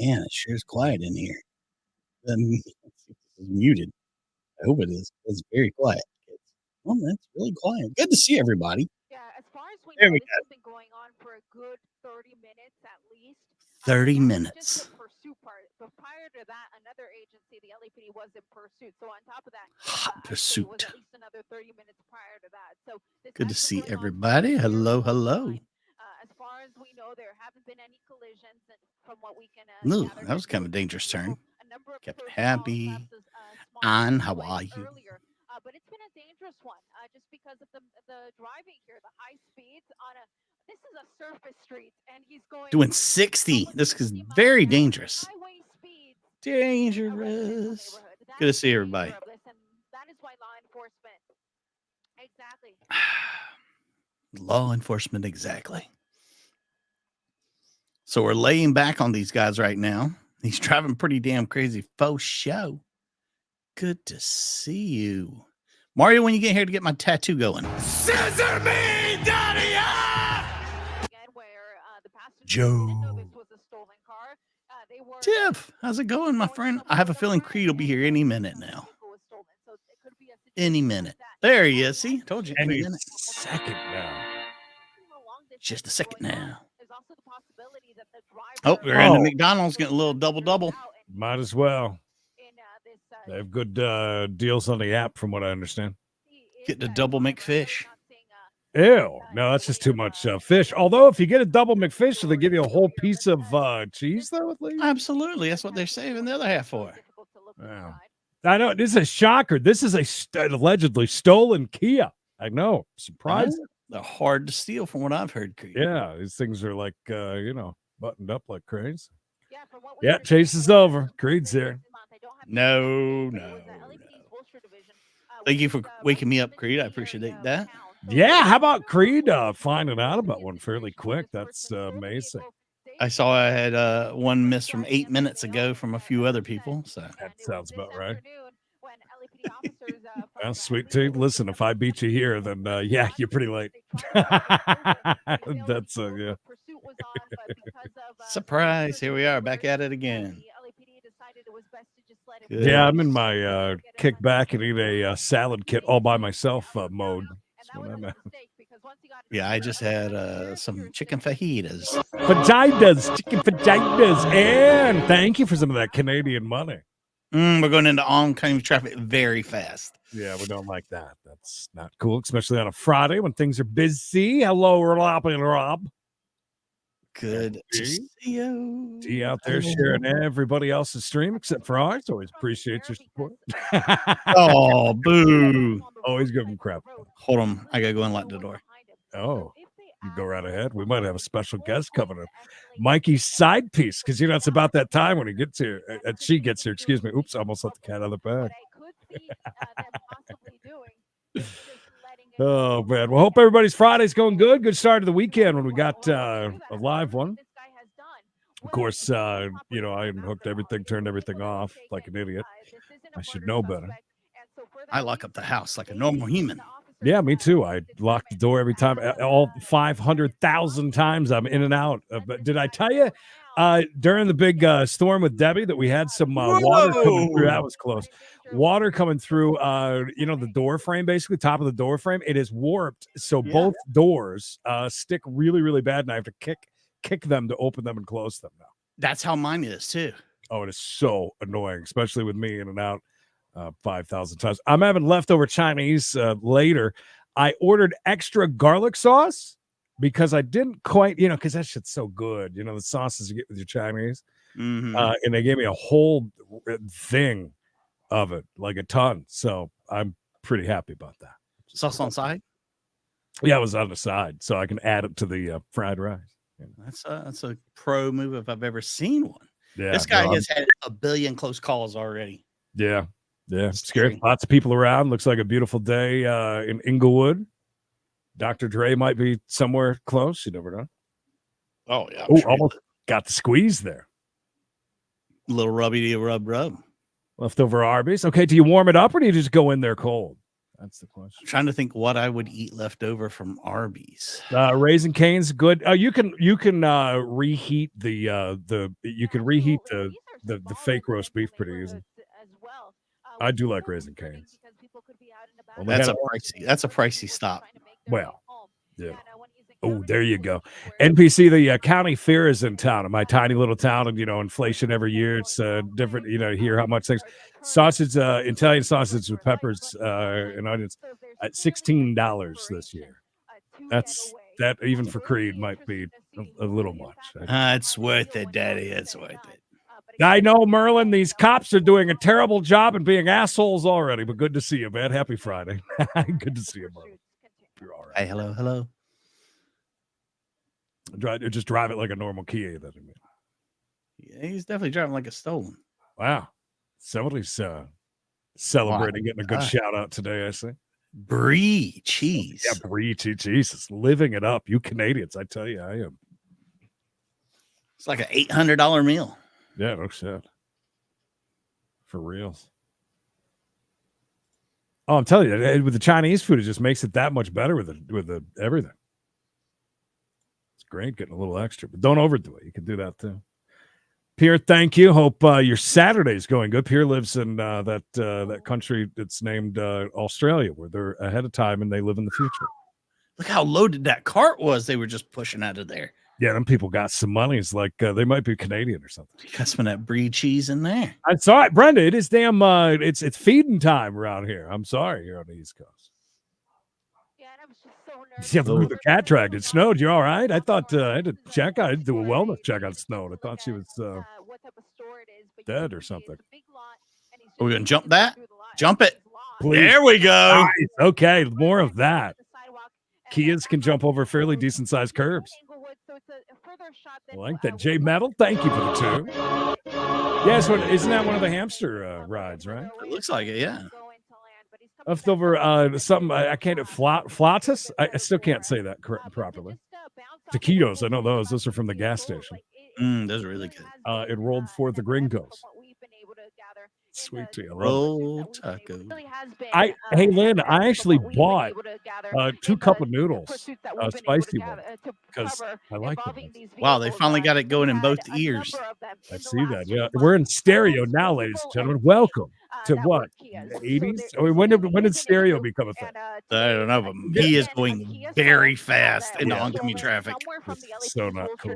Man, it sure is quiet in here. It's muted. I hope it is. It's very quiet. Oh, that's really quiet. Good to see everybody. Yeah, as far as we There know, we this go. has been going on for a good 30 minutes at least. 30 Just minutes. the pursuit part. But prior to that, another agency, the LAPD, was in pursuit. So on top of that, Hot I'd say it was pursuit. at least another 30 minutes prior to that. So this Good to has been see going on for a everybody. very Hello, long hello. time. As far as we know, there haven't been any collisions, and from what we can Ooh, gather, that was kind of a there's dangerous turn. a number of Kept protocols, happy. perhaps a small On, traffic how delays are you? earlier. But it's been a dangerous one, just because of the driving here, the high speeds on a. This is a surface street, and he's going Doing 60. This is 60 miles very an hour, dangerous. highway speeds in a residential Dangerous. neighborhood. That Good to is see the everybody. danger of this, and that is why law enforcement. Exactly. Law enforcement, exactly. So we're laying back on these guys right now. He's driving pretty damn crazy. Faux show. Good to see you. Mario, when you get here to get my tattoo going. Scissor me, daddy! Again, where the passenger Joe. didn't know this was a stolen car. They were. Tiff, how's it going, my friend? I have a feeling Creed will be here any minute now. Any minute. There he is. See, I told you. Any minute. Second now. Just a second now. There's also the possibility that the Oh, driver. we're in the McDonald's getting a little double. Might as well. In this, They have good deals on the app, from what I understand. Getting a double McFish. Ew. No, that's just too much fish. Although, if you get a double McFish, do they give you a whole piece of cheese, though, at least? Absolutely. That's what they're saving the other half for. Wow. I know. This is a shocker. This is allegedly stolen Kia. I know. Surprising. They're hard to steal from what I've heard, Creed. Yeah, these things are like, buttoned up like crazy. Yeah, chase is over. Creed's here. No. Thank you for waking me up, Creed. I appreciate that. Yeah, how about Creed finding out about one fairly quick? That's amazing. I saw I had one miss from 8 minutes ago from a few other people. So that sounds about right. Well, sweet tea. Listen, if I beat you here, then yeah, you're pretty late. That's yeah. Surprise! Here we are, back at it again. Good. Yeah, I'm in my kick back and eat a salad kit all by myself mode. That's what I'm at. Yeah, I just had some chicken fajitas. Chicken fajitas. And thank you for some of that Canadian money. We're going into oncoming traffic very fast. Yeah, we don't like that. That's not cool, especially on a Friday when things are busy. Hello, Rob and Rob. Good to see you. D out there sharing everybody else's stream except for ours. Always appreciate your support. Oh, boo. Always give them crap. Hold on. I got to go and lock the door. Oh, you go right ahead. We might have a special guest coming in. Mikey's side piece, because it's about that time when he gets here. She gets here, excuse me. Oops, I almost let the cat out of the bag. Oh, man. Well, hope everybody's Friday's going good. Good start of the weekend when we got a live one. Of course, I unhooked everything, turned everything off like an idiot. I should know better. I lock up the house like a normal human. Yeah, me too. I lock the door every time. All 500,000 times I'm in and out. But did I tell you during the big storm with Debbie that we had some water coming through? That was close. Water coming through, the door frame, basically, top of the door frame. It is warped. So both doors stick really, really bad. And I have to kick them to open them and close them now. That's how mine is, too. Oh, it is so annoying, especially with me in and out 5,000 times. I'm having leftover Chinese later. I ordered extra garlic sauce because I didn't quite, because that shit's so good. The sauces you get with your Chinese. Mm-hmm. And they gave me a whole thing of it, like a ton. So I'm pretty happy about that. Sauce on side? Yeah, it was on the side, so I can add it to the fried rice. That's a pro move if I've ever seen one. Yeah, this guy has had a billion close calls already. Yeah. Scary. Lots of people around. Looks like a beautiful day in Inglewood. Dr. Dre might be somewhere close. You never know. Oh, yeah. Oh, almost got the squeeze there. A little rub. Leftover Arby's. Okay, do you warm it up or do you just go in there cold? That's the question. I'm trying to think what I would eat left over from Arby's. Raisin Cane's good. You can reheat the fake roast beef pretty easy. I do like Raisin Cane's. Well, that's a pricey stop. Well, yeah. Oh, there you go. NPC, the county fair is in town, in my tiny little town, and inflation every year. It's different. Hear how much things. Sausage, Italian sausage with peppers and onions at $16 this year. That even for Creed might be a little much. It's worth it, Daddy. It's worth it. I know, Merlin. These cops are doing a terrible job and being assholes already. But good to see you, man. Happy Friday. Good to see you, Merlin. You're all right. Hey, hello. Just drive it like a normal Kia. Yeah, he's definitely driving like a stolen. Wow. Somebody's celebrating getting a good shout out today, I see. Brie cheese. Yeah, Brie cheese. Jesus, living it up. You Canadians, I tell you, I am. It's like an $800 meal. Yeah, no shit. For reals. Oh, I'm telling you, with the Chinese food, it just makes it that much better with the everything. It's great getting a little extra, but don't overdo it. You can do that too. Pierre, thank you. Hope your Saturday's going good. Pierre lives in that country that's named Australia, where they're ahead of time and they live in the future. Look how loaded that cart was. They were just pushing out of there. Yeah, them people got some money. It's like they might be Canadian or something. You got some of that Brie cheese in there. I'm sorry, Brenda. It is damn. It's feeding time around here. I'm sorry, you're on the East Coast. Yeah, and I was just so nervous. You have to move the cat track. It snowed. You all right? I thought I had to check. I had to do a wellness check on snow. I thought she was dead or something. Are we gonna jump that? Jump it. Please. There we go. Nice. Okay, more of that. Kias can jump over fairly decent sized curbs. I like that. J Metal, thank you for the two. Yes, isn't that one of the hamster rides, right? It looks like it, yeah. Left over something I can't flatus. I still can't say that properly. Taquitos, I know those. Those are from the gas station. Those are really good. It rolled for the gringos. Sweet tea. Roll tacos. Hey Lynn, I actually bought 2 cup of noodles, spicy one, because I like them. Wow, they finally got it going in both ears. I see that. Yeah, we're in stereo now, ladies and gentlemen. Welcome to what? The 80s? I mean, when did stereo become a thing? I don't know, but he is going very fast into oncoming traffic. So not cool.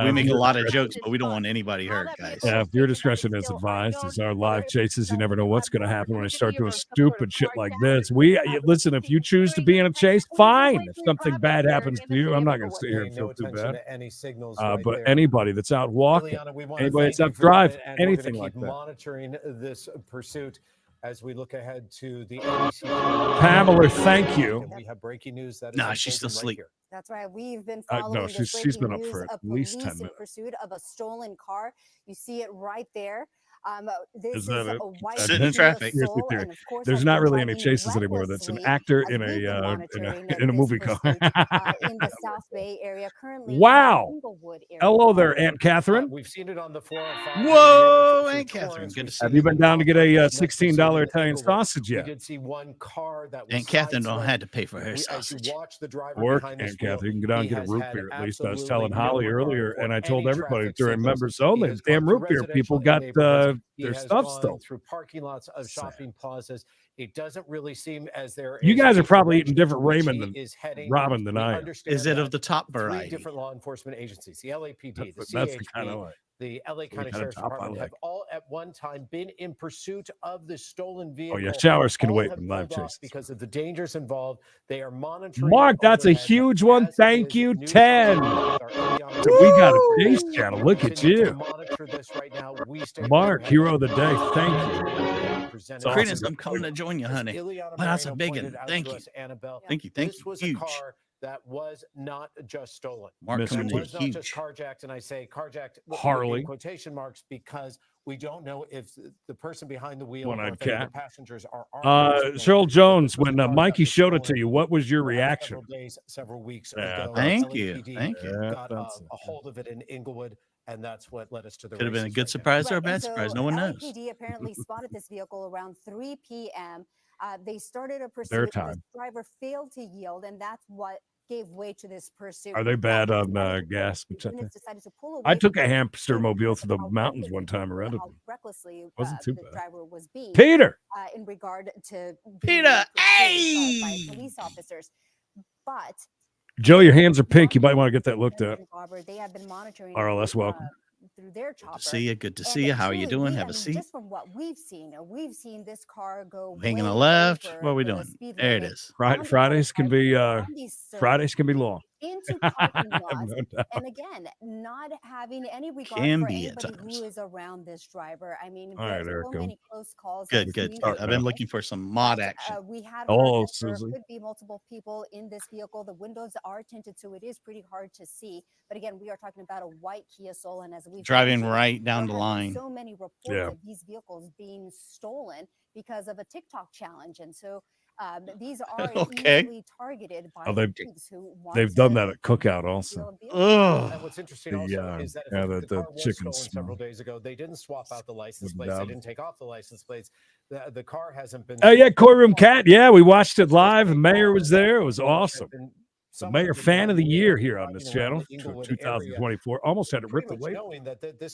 We make a lot of jokes, but we don't want anybody hurt, guys. Yeah, your discretion is advised. These are live chases. You never know what's going to happen when I start doing stupid shit like this. Listen, if you choose to be in a chase, fine. If something bad happens to you, I'm not going to sit here and feel too bad. But anybody that's out walking, anybody that's out driving, anything like that. Monitoring this pursuit as we look ahead to the Pamela, thank you. We have breaking news that she's still asleep. That's right. We've been following no, she's been up for at least 10 minutes. Pursuit of a stolen car. You see it right there. This is that a white sitting in traffic. Here's the theory. There's not really any chases anymore. That's an actor in a movie car. In the South Bay area, currently. Wow. Hello there, Aunt Catherine. We've seen it on the 405. Whoa, Aunt Catherine. Good to see you. Have you been down to get a $16 Italian sausage yet? We did see one car that was Aunt Catherine don't have to pay for her sausage. Work, Aunt Catherine. You can get down and get a root beer at least. I was telling Holly earlier, and I told everybody during members only, damn root beer people got their stuff stolen through parking lots of shopping plazas. It doesn't really seem as there. You guys are probably eating different ramen than Robin than I am. Is it of the top variety? 3 different law enforcement agencies, the LAPD, the that's CHP, kind of like the LA County Sheriff's Department, have all at one time been in pursuit of the stolen vehicle. Oh yeah, showers can wait in live chases because of the dangers involved. They are monitoring. Mark, that's a huge one. Thank you, 10. We got a chase channel. Look at you, Mark, hero of the day. Thank you. Credence, I'm coming to join you, honey. Wow, that's a big one. Thank you. Thank you. This was a car that was not just stolen. Mark Mr. coming It in was not just huge. carjacked, and I say carjacked Harley. in quotation marks because we don't know if the person behind the wheel or One-eyed if any of the cat. passengers are armed. Cheryl Jones, when Mikey showed it to you, what was your reaction? Several days, several weeks Yeah, ago, Thank you. LAPD Thank you. got a hold of it in Inglewood, and that's what led us to the Could have been a races good right surprise or a Right, and bad surprise. No one knows. LAPD apparently spotted this vehicle around 3 p.m. They started a pursuit. Their The time. driver failed to yield, and that's what gave way to this pursuit. Are they bad Now, on decided to gas? pull- units decided to pull I away took from a it. hamster mobile through the How mountains reckless- one time around it. how recklessly Wasn't too the bad. driver was being Peter. in regard to being Peter, pursued by hey! police officers. But Joe, your hands are pink. You might want to get that looked at. Robert, they have been monitoring RLS, welcome. through their Good chopper. to see you. Good to And see you. How are you truly, doing? Have a seat. Just from what we've seen this car go Hanging way a left. over What are we the doing? speed There it limit is. on the Fridays can be on these Fridays can be long. into parking I have lots. no doubt. And again, not having any regard Can for be at anybody times. who is around this driver. I mean, All right, there's Eric, so go. many close calls. Good, that good. we've I've been witnessed. looking for some mod But, action. we have heard Oh, that there Susie. could be multiple people in this vehicle. The windows are tinted, so it is pretty hard to see. But again, we are talking about a white Kia Soul, and as we've Driving mentioned, right there down the have been line. so many reports Yeah. of these vehicles being stolen because of a TikTok challenge, and so these are Okay. easily targeted by Oh, they've- youths who want They've done to that at Cookout steal also. a vehicle. Ugh. And what's interesting The, also is that if yeah, the the car was chicken stolen several smell. days ago, they didn't swap out the license Wouldn't plates. doubt They it. didn't take off the license plates. The car hasn't been. Oh yeah, Courtroom Cat. Yeah, we watched it live. The mayor was there. It was awesome. The mayor fan of the year here on this channel, 2024. Almost had to rip the weight.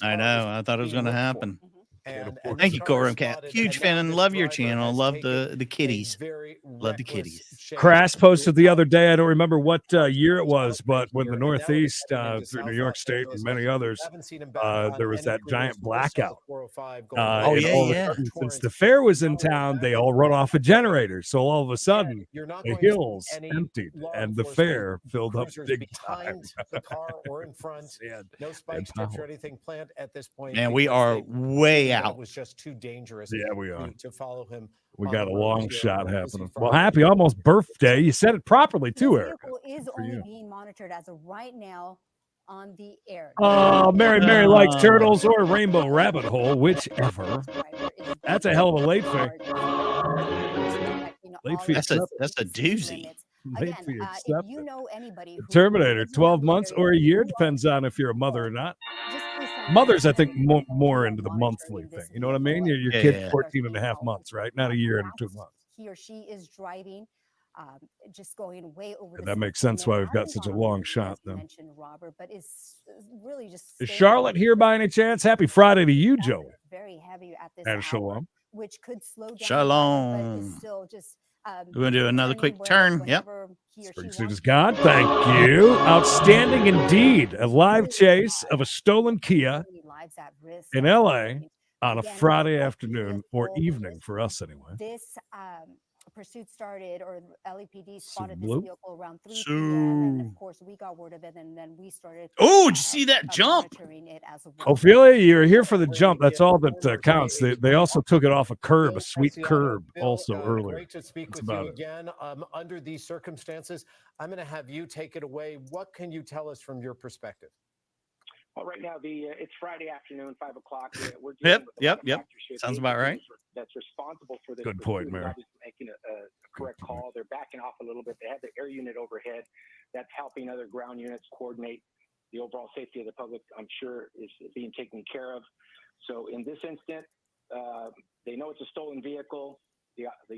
I know. I thought it was going to happen. And Thank you, this car was Corum Cat. spotted, Huge and fan now and this love your driver channel. has Love taken the a kitties. very Love the reckless kitties. chance Crass posted the to other day. I don't remember what year it out was, but when the here, and now he's Northeast, heading into through South New York Los State and Angeles. many others, Haven't seen him back on there was any that freeways, giant more so the blackout. 405 going Oh, And yeah, all of a yeah. sudden, since the fair was in town, they all run off a generator. So all of a sudden, You're not the going to see hills any emptied law and the enforcement fair filled up cruisers big time. behind the car or in front. Sad. No spike power. tips or anything planned at this point. Man, we because are they way figured that out. It was just too dangerous. Yeah, we are. to follow him. We on got the a road long here shot on a busy happening. Well, Friday. happy almost birthday. You said it properly This too, Eric. vehicle is for only you. being monitored as of right now on the air. Oh, Mary likes Oh. turtles or rainbow rabbit hole, whichever. That's a hell of a late fee. Late fee That's a doozy. Late Again, fee if accepted. you know anybody who Terminator, lives in 12 the months area or a year, who depends on if you're a mother or not. Mothers, I think, more into the monthly thing. You know what I mean? Your Yeah, kid's yeah. 14 and a half months, right? Not a year and 2 months. he or she is driving, just going way over. Yeah, the that makes speed sense why limit. we've got Hasn't such a gone long over, shot, as you though. mentioned, Robert, but is really just Is staying Charlotte here by any chance? Happy Friday to you, Joey. very heavy at this And hour, Shalom. which could slow down, Shalom. but is still just. We're gonna do another turning quick turn. Yep. whenever he or she Spring suit wants is to. gone. Thank you. Outstanding indeed. A live chase of a stolen Kia So many lives at risk in of LA accident. on a Again, Friday that afternoon or vehicle, evening for us anyway. This pursuit started, or LAPD spotted Blue. this vehicle around 3 p.m. And Sue. of course, we got word of it, and then we started. Oh, did you see that jump? monitoring it as well. Ophelia, you're here for the jump. That's all that counts. They also took it off a curb, a sweet curb, also earlier. Great to speak That's with about you it. again. Under these circumstances, I'm going to have you take it away. What can you tell us from your perspective? Well, right now, it's Friday afternoon, 5 o'clock. We're Yep, dealing with a lot of yep. factors here. Sounds The about right. agency that's responsible for this. Good point, pursuit is Mary. obviously making a correct call. They're backing off a little bit. They have the air unit overhead that's helping other ground units coordinate. The overall safety of the public, I'm sure, is being taken care of. So in this instant, they know it's a stolen vehicle.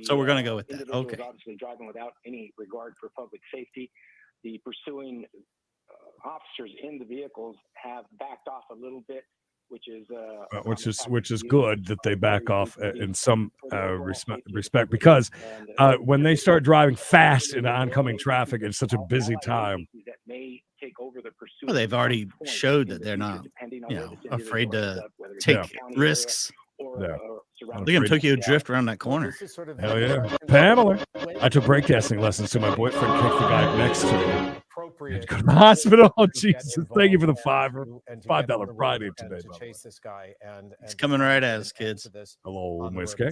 So we're gonna go with that. individual is Okay. obviously driving without any regard for public safety. The pursuing officers in the vehicles have backed off a little bit, which is good that they back off in some respect because when they start driving fast in oncoming traffic, it's such a busy time. Well, they've already showed that they're not, afraid to take risks. Yeah. Look at Tokyo Drift around that corner. Hell yeah. Pamela. I took breakdancing lessons to my boyfriend kicked the guy next to me. Had to go to the hospital. Oh, Jesus. Thank you for the $5 Friday today. To chase this guy and It's coming right at us, kids. Hello, Miss K.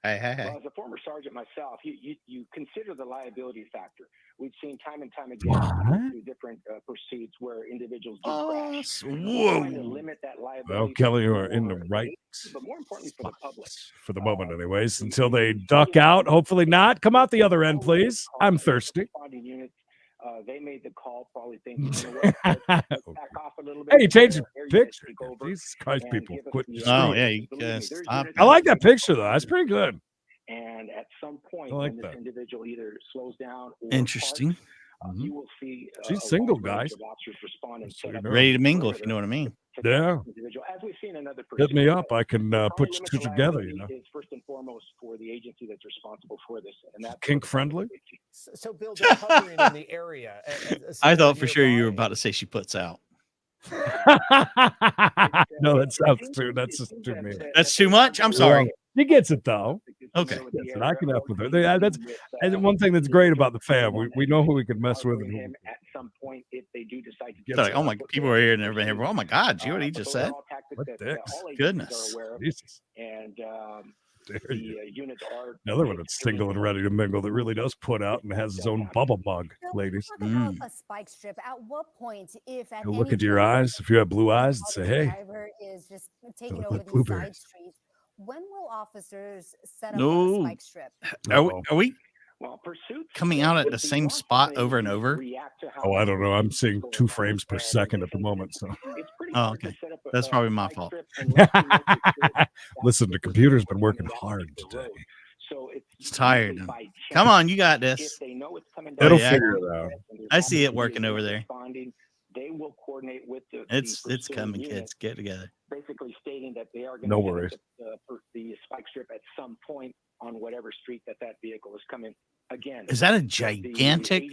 Well, as a former sergeant myself, you consider the liability factor. We've seen time and time again through different pursuits where individuals do crash. Trying to limit that liability. Well, Kelly, you are in the right but more importantly for the public. For the moment, anyways, until they duck out. Hopefully not. Come out the other end, please. I'm thirsty. They made the call, probably thinking, back off a little bit. Hey, you changed the picture. Jesus Christ, people. Quit. Oh, yeah. You guys stop. I like that picture, though. That's pretty good. And at some point, like when this individual either slows down or interesting. parks, you will see she's single, guys. Ready to mingle, if you know what I mean. Yeah. As we've seen another Hit me up. I can put you two together, you know. Is first and foremost for the agency that's responsible for this, and that's kink friendly. So, Bill, they're covering in the area. I thought for sure you were about to say she puts out. No, that sounds too. That's just too mean. That's too much. I'm sorry. He gets it though. Okay. And I can help with her. That's and one thing that's great about the fam. We know who we can mess with. And at some point, if they do decide to like, oh my, people are here and everything. Oh my God, you know what he just said? What dicks? Goodness. Jesus. And the units are another one that's single and ready to mingle that really does put out and has his own bubble mug, ladies. A spike strip. At what point, if at Look into your eyes. If you have blue eyes, and say, "Hey." Driver is just taking Look over like these blueberries. side streets. When will officers set up No. a spike strip? Are we coming out at the same spot over and over? Oh, I don't know. I'm seeing 2 frames per second at the moment. So, oh, okay, that's probably my fault. Listen, the computer's been working hard today. It's tired. Come on, you got this. It'll figure it out. I see it working over there. They will coordinate with the. It's coming, kids. Get together. Basically stating that they are going No to worries. The spike strip at some point on whatever street that vehicle is coming. Again, Is that a gigantic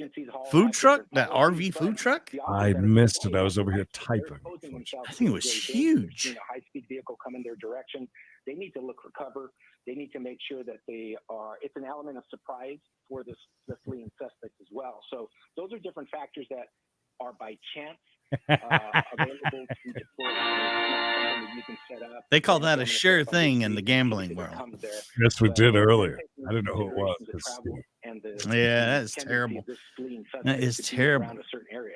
food truck? That RV food truck? I missed it. I was over here typing. I think it was huge. A high-speed vehicle coming their direction. They need to look for cover. They need to make sure that they are. It's an element of surprise for the fleeing suspect as well. So those are different factors that are by chance available to deploy. You can set up. They call that a sure thing in the gambling world. Yes, we did earlier. I didn't know who it was. Yeah, that is terrible. That is terrible.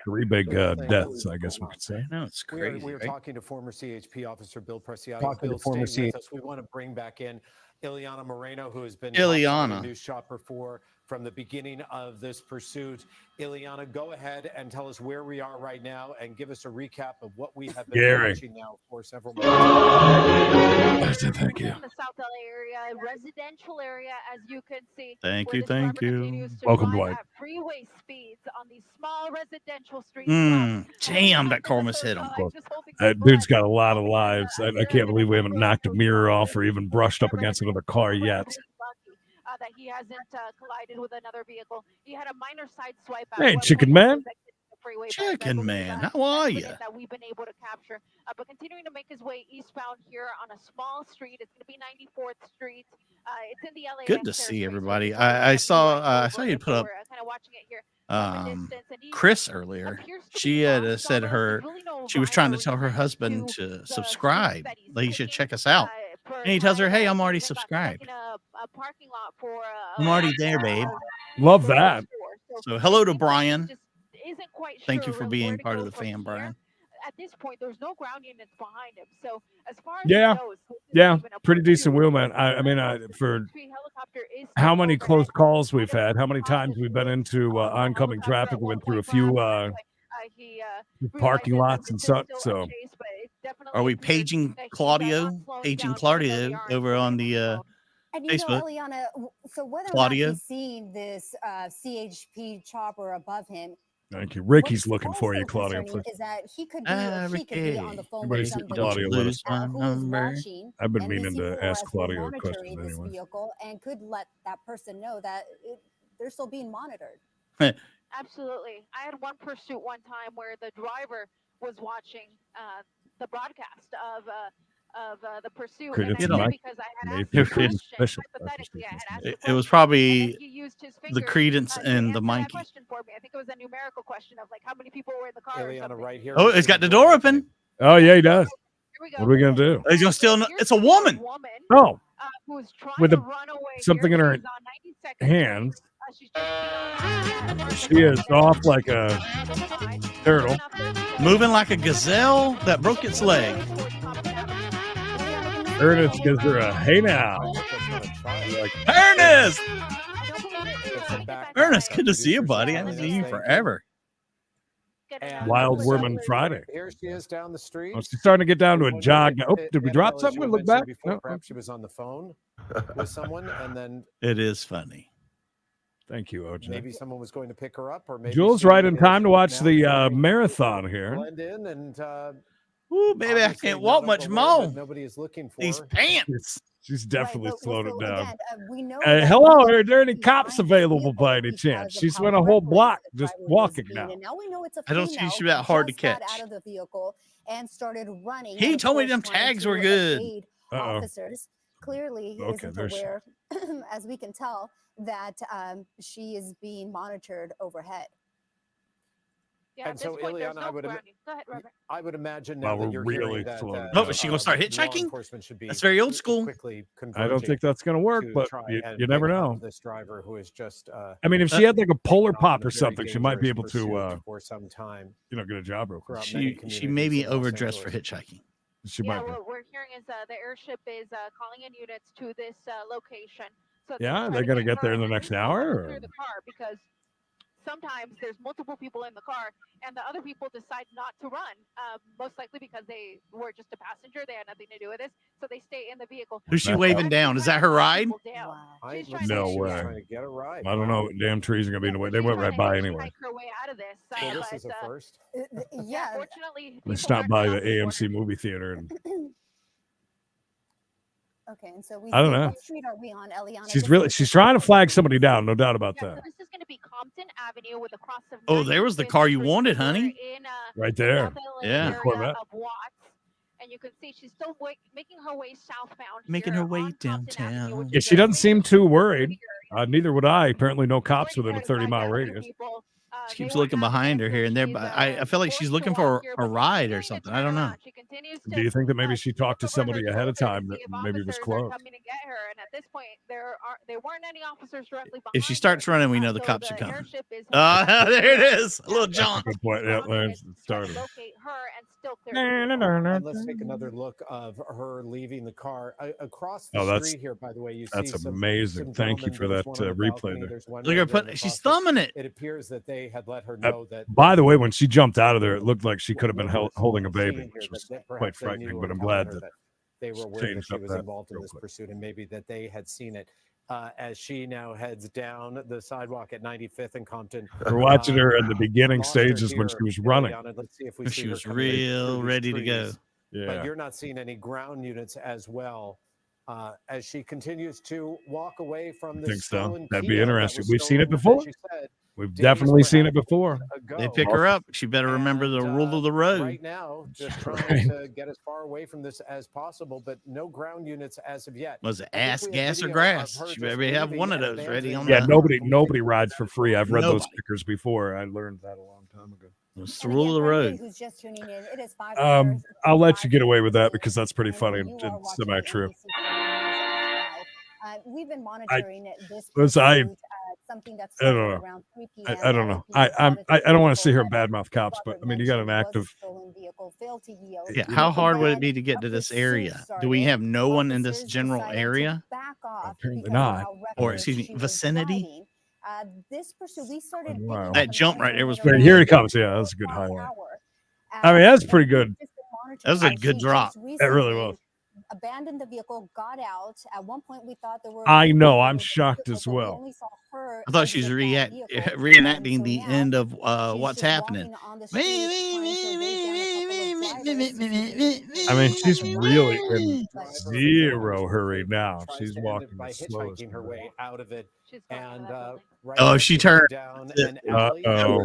3 big deaths, I guess we could say. No, it's crazy. We are right? talking to former CHP officer Bill Preciado. Bill, stay with us. We want to bring back in Ileana Moreno, who has been Ileana. news shopper from the beginning of this pursuit. Ileana, go ahead and tell us where we are right now and give us a recap of what we have been watching now for several months. Thank you. In the South LA area, residential area, as you can see. Thank where you, this thank driver you. continues to Welcome, drive Dwight. at freeway speeds on these small residential streets. Damn, that car almost hit him. That dude's got a lot of lives. I can't believe we haven't knocked a mirror off or even brushed up against another car yet. That he hasn't collided with another vehicle. He had a minor side swipe. Hey, Chicken Man. Chicken Man, how are you? That we've been able to capture, but continuing to make his way eastbound here on a small street. It's going to be 94th Street. It's in the LA. Good to see everybody. I saw you put up kind of watching it here. Chris earlier. She had said she was trying to tell her husband to subscribe. Like he should check us out. And he tells her, "Hey, I'm already subscribed. I'm already there, babe." Love that. So hello to Brian. Thank you for being part of the fam, Brian. At this point, there's no ground units behind him. So as far as yeah, pretty decent wheelman. I mean, for how many close calls we've had, how many times we've been into oncoming traffic, we went through a few parking lots and such. So, are we paging Claudio? Paging Claudio over on the and Facebook. Ileana, so whether Claudio? or not he's seeing this CHP chopper above him. Thank you. Ricky's looking for you, Claudio. Is that he could be, or she could be on the phone Everybody with see somebody Claudio, let us who's number. watching I've been meaning NBC4 to ask as Claudio a monitoring question this anyway. vehicle and could let that person know that they're still being monitored. Absolutely. I had one pursuit one time where the driver was watching the broadcast of the pursuit. Credence And I Mike. because I had Maybe asked a question, Bishop. hypothetically, I had asked a It was question, probably and then he used his the finger, Credence to and the answer that Mikey. question for me. I think it was a numerical question of like how many people were in the car. Or Ileana, something. right here. Oh, it's got the door open. Oh, yeah, he does. Here we go. What are we gonna do? He's gonna steal. Here's It's a woman. Oh, Who's trying with to a- run away. something Here in her she is on 92nd hands. Street. She's just She is off like a turtle. Moving like a gazelle that broke its leg. Ernest gives her a hey now. Like, Ernest! It's a back- Ernest, good to see you, Producer buddy. I Sally, haven't seen you thank forever. And Wild so Woman Friday. Here she is down the street. Oh, she's starting to get down to a Wonder jog. if Oh, it- did we and drop as something? you We look mentioned back. before, No. perhaps she was on the phone with someone, and then It is funny. Thank you, OJ. maybe someone was going to pick her up, or maybe Jules she right in is time to watch now the trying to marathon here. blend in, and Ooh, baby, I obviously can't walk not much unaware that more. nobody is looking for These her. pants. She's definitely slowed it down. Again, we know Hello, are there any cops available by any chance? She's went a whole block just walking now. And now we know it's a I don't see female she's that hard to who just got catch. out of the vehicle and started running. He and of told me course them trying tags to were good. evade Uh-oh. officers. Clearly, he Okay, isn't there she aware, as we can tell, that she is being monitored overhead. Yeah, And at so, this point, there's Ileana, no I would grounding. Go ahead, Robert. I would imagine Wow, now that we're you're really hearing that, slowing Oh, is she gonna start law hitchhiking? enforcement should be That's very old school. quickly I don't converging think that's going to work, to but try you and never pick up know. this driver who is just I mean, if she had like a polar taken off pop in a or very something, she might be able dangerous to, pursuit for some time. get a job real quick. throughout many She may be communities in Los overdressed for Angeles. hitchhiking. She Yeah, might be. what we're hearing is the airship is calling in units to this location. So Yeah, try they're to gonna get her there in the and next help hour, her or- clear the car, because sometimes there's multiple people in the car, and the other people decide not to run. Most likely because they were just a passenger; they had nothing to do with this, so they stay in the vehicle. Who's she That's waving She's down? Is that trying to her calm ride? people down. Wow. She's Looks trying No like to- she was way. trying to get a ride. I don't know. Damn trees are going to be in the way. They She's went trying right to by anyway. hitchhike her way out of this, So this but, is a first. Yeah. Unfortunately, They people stopped aren't by the stopping for AMC her. movie theater, and Okay, and so we I don't see- know. What street are we on, Eliana? she's trying to flag somebody down, no doubt about Yeah, so that. this is going to be Compton Avenue with a cross of. Oh, there was the 95th car you Street. wanted, We're honey. In, Right there. South LA Yeah. area Corvette. of Watts, and you can see she's still making her way southbound. Making here her way on Compton Avenue, downtown. which Yeah, is she a doesn't really seem too busy worried. area. Neither would I. Apparently, no cops Already within a heard by 30-mile other radius. people. She They keeps were looking behind her asking here if and there, she's, but I feel like forced she's to looking walk for here, a but she's ride or continuing to something. turn I don't know. around. She continues Do to, you think that maybe she talked to look over her somebody ahead of shoulder to time see that if maybe was officers are close? coming to get her, and at this point, there weren't any officers directly behind If she starts her. running, we know the So cops are the coming. airship is Ah, heading back there it to is. A little the jaunt. Good point. Yeah, there it trying to started. locate her and still clear the vehicle. And let's take another look of her leaving the car across the Oh, that's- street here. By the way, you That's see amazing. some Thank you gentlemen. for There's that one on the replay balcony, there. there's one Look at right her there putting. across She's the- thumbing it. It appears that they had let her know that. By the way, when she jumped out of there, it looked like she could have been what was holding a seen baby, here, which was that quite perhaps they frightening. knew But or I'm telling glad her that they were aware that changed she up was that involved in real this quick. pursuit, and maybe that they had seen it as she now heads down the sidewalk at 95th and Compton. we're watching her in the beginning Lost her stages when here, she was running. Ileana. Let's see if we see She her was coming through real these ready to go. trees. But Yeah. you're not seeing any ground units as well as she continues to walk away from I this think so. stolen That'd be Kia that interesting. was We've seen it stolen, as before. she said, We've days definitely seen it perhaps before. ago. They pick her up. She better remember the And, rule of the road. Right now, just trying Right. to get as far away from this as possible, but no ground units as of yet. Was it I think ass, we have gas, or video of grass? her She just better have leaving one of and those ready on Yeah, the. nobody rides for free. I've read those Nobody. stickers before. I learned that a long time ago. It's the rule of the road. Who's just tuning in, it is 5 I'll let you get away with that because that's pretty And funny you and are watching semi-true. NBC News Live. We've been monitoring this. listen, I pursuit, something that's I don't started know. around 3 p.m. I don't know. I don't want to sit here and badmouth cops, but I mean, you got an active. Yeah, how hard would it be to get to this area? Do we have no one in this general area? Apparently not. Or, excuse me, vicinity? This pursuit, we started Wow. That jump right there was Wait, here he comes. Yeah, that's a good highlight. I mean, that's pretty good. That was a good drop. That really was. Abandoned the vehicle, got out. At one point, we thought there were. I know. I'm shocked as well. I thought she was reenacting the end of what's happening. I mean, she's really in zero hurry now. She's walking the slowest. hitchhiking her way out of it. She's going out And of that building. right Oh, as she goes turned. down That's an it. alley, Uh-oh.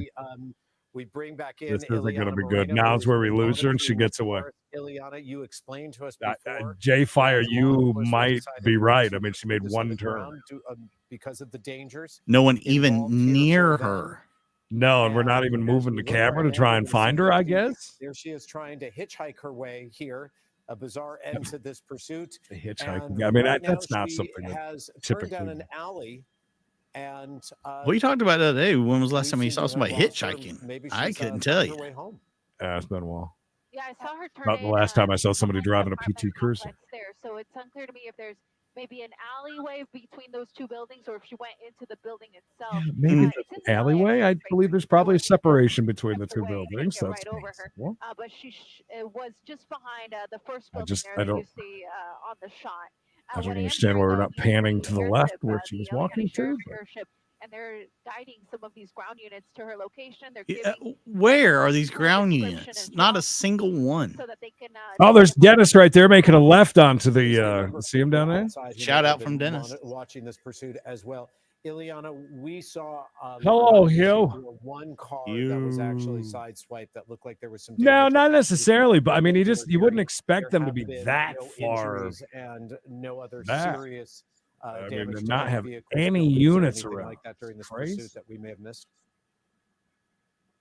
we bring back in This isn't going to Ileana be good. Moreno, Now who is where we is lose her and she monitoring gets this away. for us. Ileana, you explained to us Uh, before. Jay Fire, that law you enforcement might decided be to right. I keep mean, she made this on one the turn. ground because of the dangers. No one involved even here near for them. her. No, and we're not And even as moving we the look camera right to try now, and we find see her, I that guess. There she is trying to hitchhike her way here. a bizarre end to this pursuit. The hitchhiking. And I mean, right now that's not she something that has turned typically. down an alley. And What you talked about the other day? When was the last we time you seem saw to have somebody lost her. hitchhiking? Maybe I she's couldn't tell found you. her way home. It's been a while. Yeah, I saw her turn About the in, last time I saw somebody behind driving the a PT apartment Cruiser. complex there. So it's unclear to me if there's maybe an alleyway between those two buildings, or if she went into the building itself. Yeah, maybe It's the in the alleyway. I space, believe there's so probably a it's just separation between the steps two away and buildings. get That's right over her. possible. But she was just behind the first I building just- there I that don't- you see on the shot. I don't What am understand why hearing, we're though, not is panning to the left airship, where she the was LA walking County to. Sheriff's but- airship, and they're guiding some of these ground units to her location. They're Yeah, giving where are these full ground description units? as Not well, a single one. so that they can. Oh, there's identify Dennis right there making a left onto the. Remember, See him down there? outside who Shout may out have from been Dennis. watching this pursuit as well. Ileana, we saw Hello, you Hugh. one car that was actually You- sideswiped that looked like there was some No, damage. not necessarily, but I mean, People you were wouldn't hearing expect there them to have be been that no far injuries and no other back. serious I mean, damage to to not any have vehicles, any buildings, or units anything around. like that during this Crazy. pursuit that we may have missed.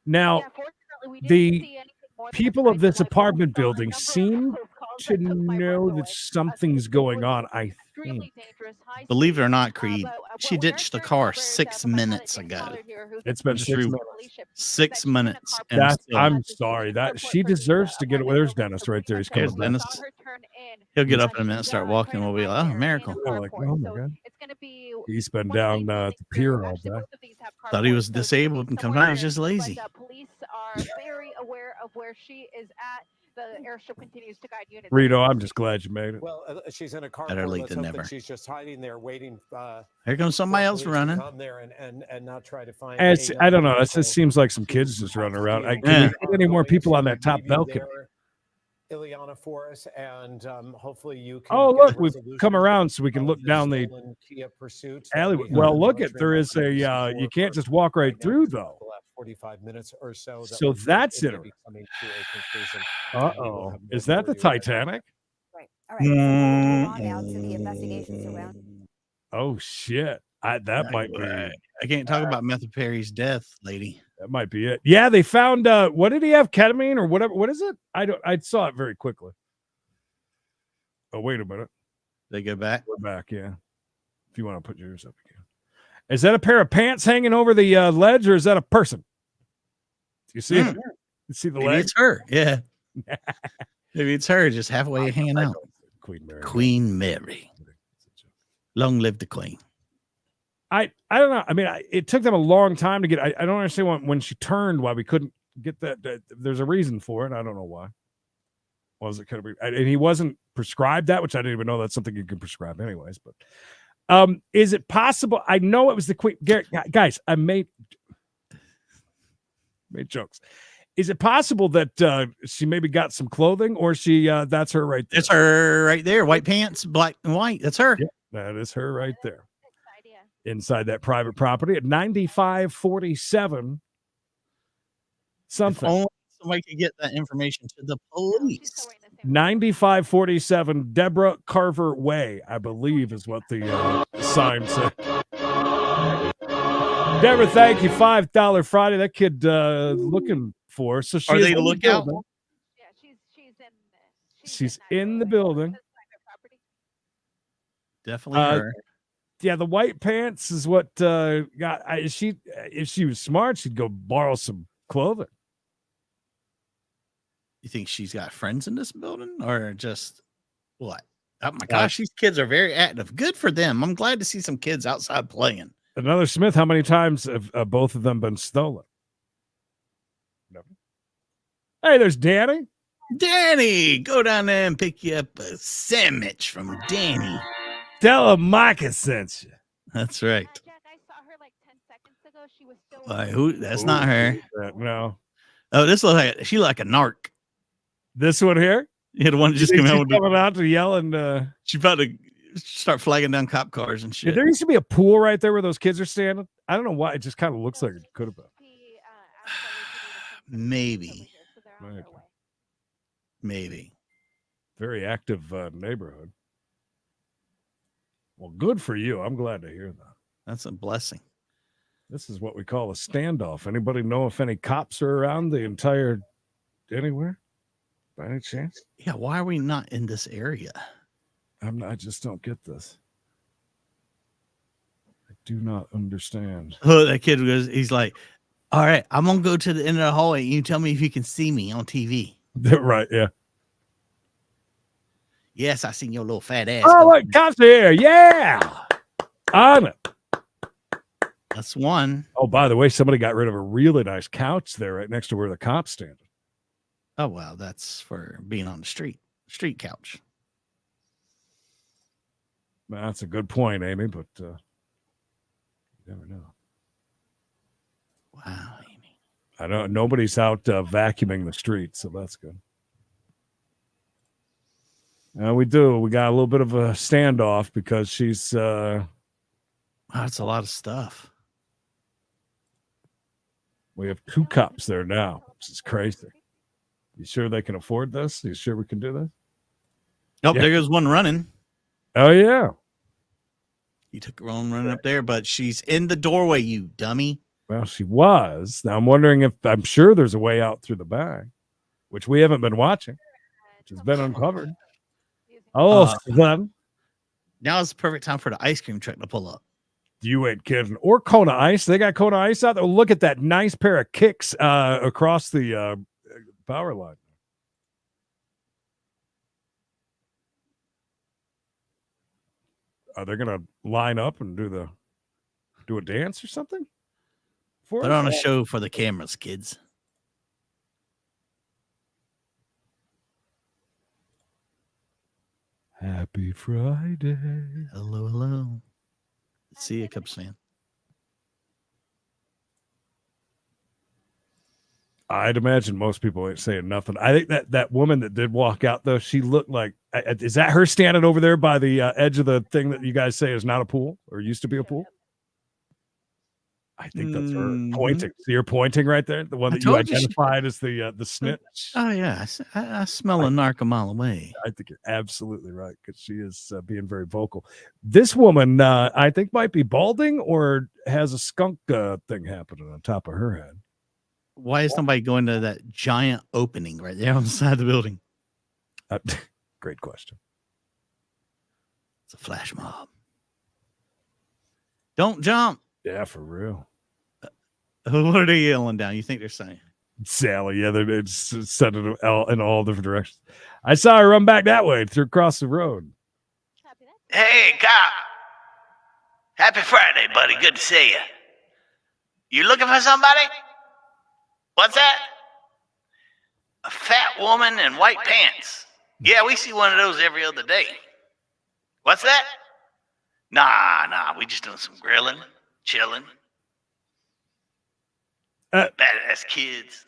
Now, Yeah, fortunately, we didn't the see anything more than a people of slight this blip, but we apartment saw a building number of seem those calls to that took my breath know away. that So something's it going was on. I think. extremely dangerous, high Believe it speed. or not, Creed, she What Aaron ditched the shared car numbers 6 from my pilot, minutes James ago. Pollard here, who's It's the been It's 6 true. minutes. leadership, is that 6 she's in a minutes. car And park That's. still, I'm at the sorry. That airport she for the deserves to get. apartment Well, there's building. Dennis So right there. He's pretty coming much Here's back. we saw Dennis. her turn in. He'll get up in a She's minute and start trying walking. to We'll be hide like, oh, there in a miracle. Yeah, carport. like, oh my So god. it's going to be He's been one of down the nice at the things pier here. all Actually, day. both of these have Thought he carports, was so it's gonna disabled be and come somewhere down. He's here. just lazy. But police are very aware of where she is at. The airship continues to guide units. Rito, I'm just glad you made it. Well, she's in a car. Better late Let's than hope that never. she's just hiding there, waiting. Here comes somebody else police to running. come there and not try to find. It's, I don't know. It vehicle just seems like some to kids just running around. steal. Can Yeah. we get any more Going people on to that top leave you balcony? there, Ileana, for us, and hopefully you can. Oh, get a look, we've resolution come around so we can of look the down the stolen Kia Pursuit that alleyway. we have Well, been look at monitoring there on is a. NBC4 You can't for just walk right now through for though. the last 45 minutes or so. So we're that's going to it. be coming to a conclusion. Uh-oh. Is that the Titanic? Right. All right. So we'll move on now to the investigation surrounding. Oh shit! That might be. I can't talk about Matthew Perry's death, lady. That might be it. Yeah, they found. What did he have? Ketamine or whatever? What is it? I saw it very quickly. Oh, wait a minute. They go back. We're back. Yeah. If you want to put yours up again. Is that a pair of pants hanging over the ledge, or is that a person? Do you see it? You see the Maybe leg? it's her. Yeah. Maybe it's her just halfway hanging out. Queen Mary. Queen Mary. Long live the Queen. I don't know. I mean, it took them a long time to get. I don't understand when she turned why we couldn't get that. There's a reason for it. I don't know why. Was it could be? And he wasn't prescribed that, which I didn't even know that's something you can prescribe, anyways. But is it possible? I know it was the Queen. Guys, I made jokes. Is it possible that she maybe got some clothing, or she that's her right there? It's her right there. White pants, black and white. That's her. Yep, that is her right there. Inside that private property at 9547 something. If only somebody could get that information to the police. 9547 Deborah Carver Way, I believe is what the sign said. Deborah, thank you. $5 Friday. That kid looking for. So she Are is they in the lookout? building. Yeah, She's in the building. Definitely her. Yeah, the white pants is what got. If she was smart, she'd go borrow some clothing. You think she's got friends in this building, or just what? Oh my gosh, these kids are very active. Good for them. I'm glad to see some kids outside playing. Another Smith. How many times have both of them been stolen? Never. Hey, there's Danny. Danny, go down there and pick you up a sandwich from Danny. Tell him Micah sent you. That's right. Jack, I saw her like 10 seconds ago. She was still. Who? That's not her. No. Oh, this looks like she like a narc. This one here. Yeah, the one that just You came think out she's with coming out to yell and she's about to start flagging down cop cars and shit. there used to be a pool right there where those kids are standing. I don't know why. It just kind of looks like it could have been. Maybe. Right. Maybe. Very active neighborhood. Well, good for you. I'm glad to hear that. That's a blessing. This is what we call a standoff. Anybody know if any cops are around the entire anywhere? by any chance? Yeah, why are we not in this area? I just don't get this. I do not understand. Oh, that kid he's like, all right, I'm gonna go to the end of the hallway and you tell me if you can see me on TV. Right, yeah. Yes, I seen your little fat ass. Oh, look, cops here. Yeah. On it. That's one. Oh, by the way, somebody got rid of a really nice couch there right next to where the cops stand. Oh, well, that's for being on the street couch. Well, that's a good point, Amy, but you never know. Wow, Amy. I know nobody's out vacuuming the streets, so that's good. We do. We got a little bit of a standoff because she's. Wow, that's a lot of stuff. We have 2 cops there now, which is crazy. You sure they can afford this? You sure we can do this? Oh, Yeah. there goes one running. Oh, yeah. You took her own running up there, but she's in the doorway, you dummy. Well, she was. Now I'm wondering if I'm sure there's a way out through the back, which we haven't been watching, which has been uncovered. Oh, then now is the perfect time for the ice cream truck to pull up. You ain't kidding. Or Kona Ice. They got Kona Ice out there. Look at that nice pair of kicks across the power line. Are they going to line up and do a dance or something? Put on a show for the cameras, kids. Happy Friday. Hello, hello. See you, Cubs fan. I'd imagine most people ain't saying nothing. I think that woman that did walk out, though, she looked like, is that her standing over there by the edge of the thing that you guys say is not a pool or used to be a pool? I think that's her pointing. So you're pointing right there, the one that you identified as the snitch. Oh yeah, I smell a narc a mile away. I think you're absolutely right because she is being very vocal. This woman, I think, might be balding or has a skunk thing happening on top of her head. Why is somebody going to that giant opening right there on the side of the building? Great question. It's a flash mob. Don't jump. Yeah, for real. What are they yelling down? You think they're saying? Sally, yeah, they're sending them in all different directions. I saw her run back that way through across the road. Hey, cop. Happy Friday, buddy. Good to see you. You looking for somebody? What's that? A fat woman in white pants. Yeah, we see one of those every other day. What's that? Nah, we just doing some grilling, chilling. Badass kids.